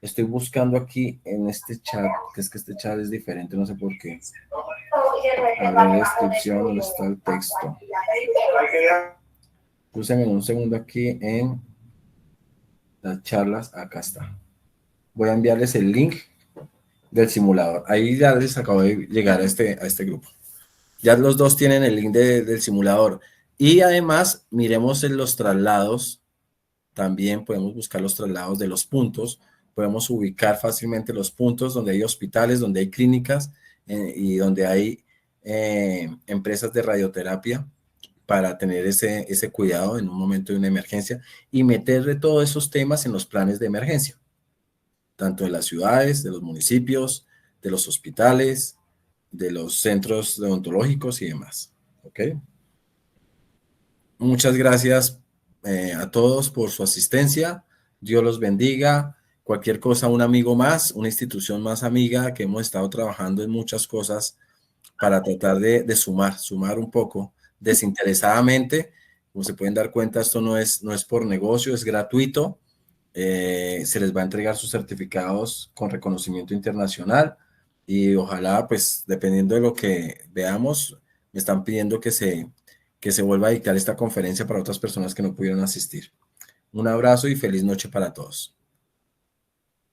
Estoy buscando aquí en este chat, que es que este chat es diferente, no sé por qué. A ver, descripción, ¿dónde está el texto? Úsenme un segundo aquí en las charlas, acá está. Voy a enviarles el link del simulador. Ahí ya les acabo de llegar a este grupo. Ya los dos tienen el link del simulador. Y además, miremos en los traslados. También podemos buscar los traslados de los puntos. Podemos ubicar fácilmente los puntos donde hay hospitales, donde hay clínicas y donde hay empresas de radioterapia para tener ese cuidado en un momento de una emergencia y meterle todos esos temas en los planes de emergencia, tanto de las ciudades, de los municipios, de los hospitales, de los centros odontológicos y demás. ¿Ok? Muchas gracias a todos por su asistencia. Dios los bendiga. Cualquier cosa, un amigo más, una institución más amiga, que hemos estado trabajando en muchas cosas para tratar de sumar un poco desinteresadamente. Como se pueden dar cuenta, esto no es por negocio, es gratuito. Se les va a entregar sus certificados con reconocimiento internacional y ojalá, pues, dependiendo de lo que veamos, me están pidiendo que se vuelva a dictar esta conferencia para otras personas que no pudieron asistir. Un abrazo y feliz noche para todos.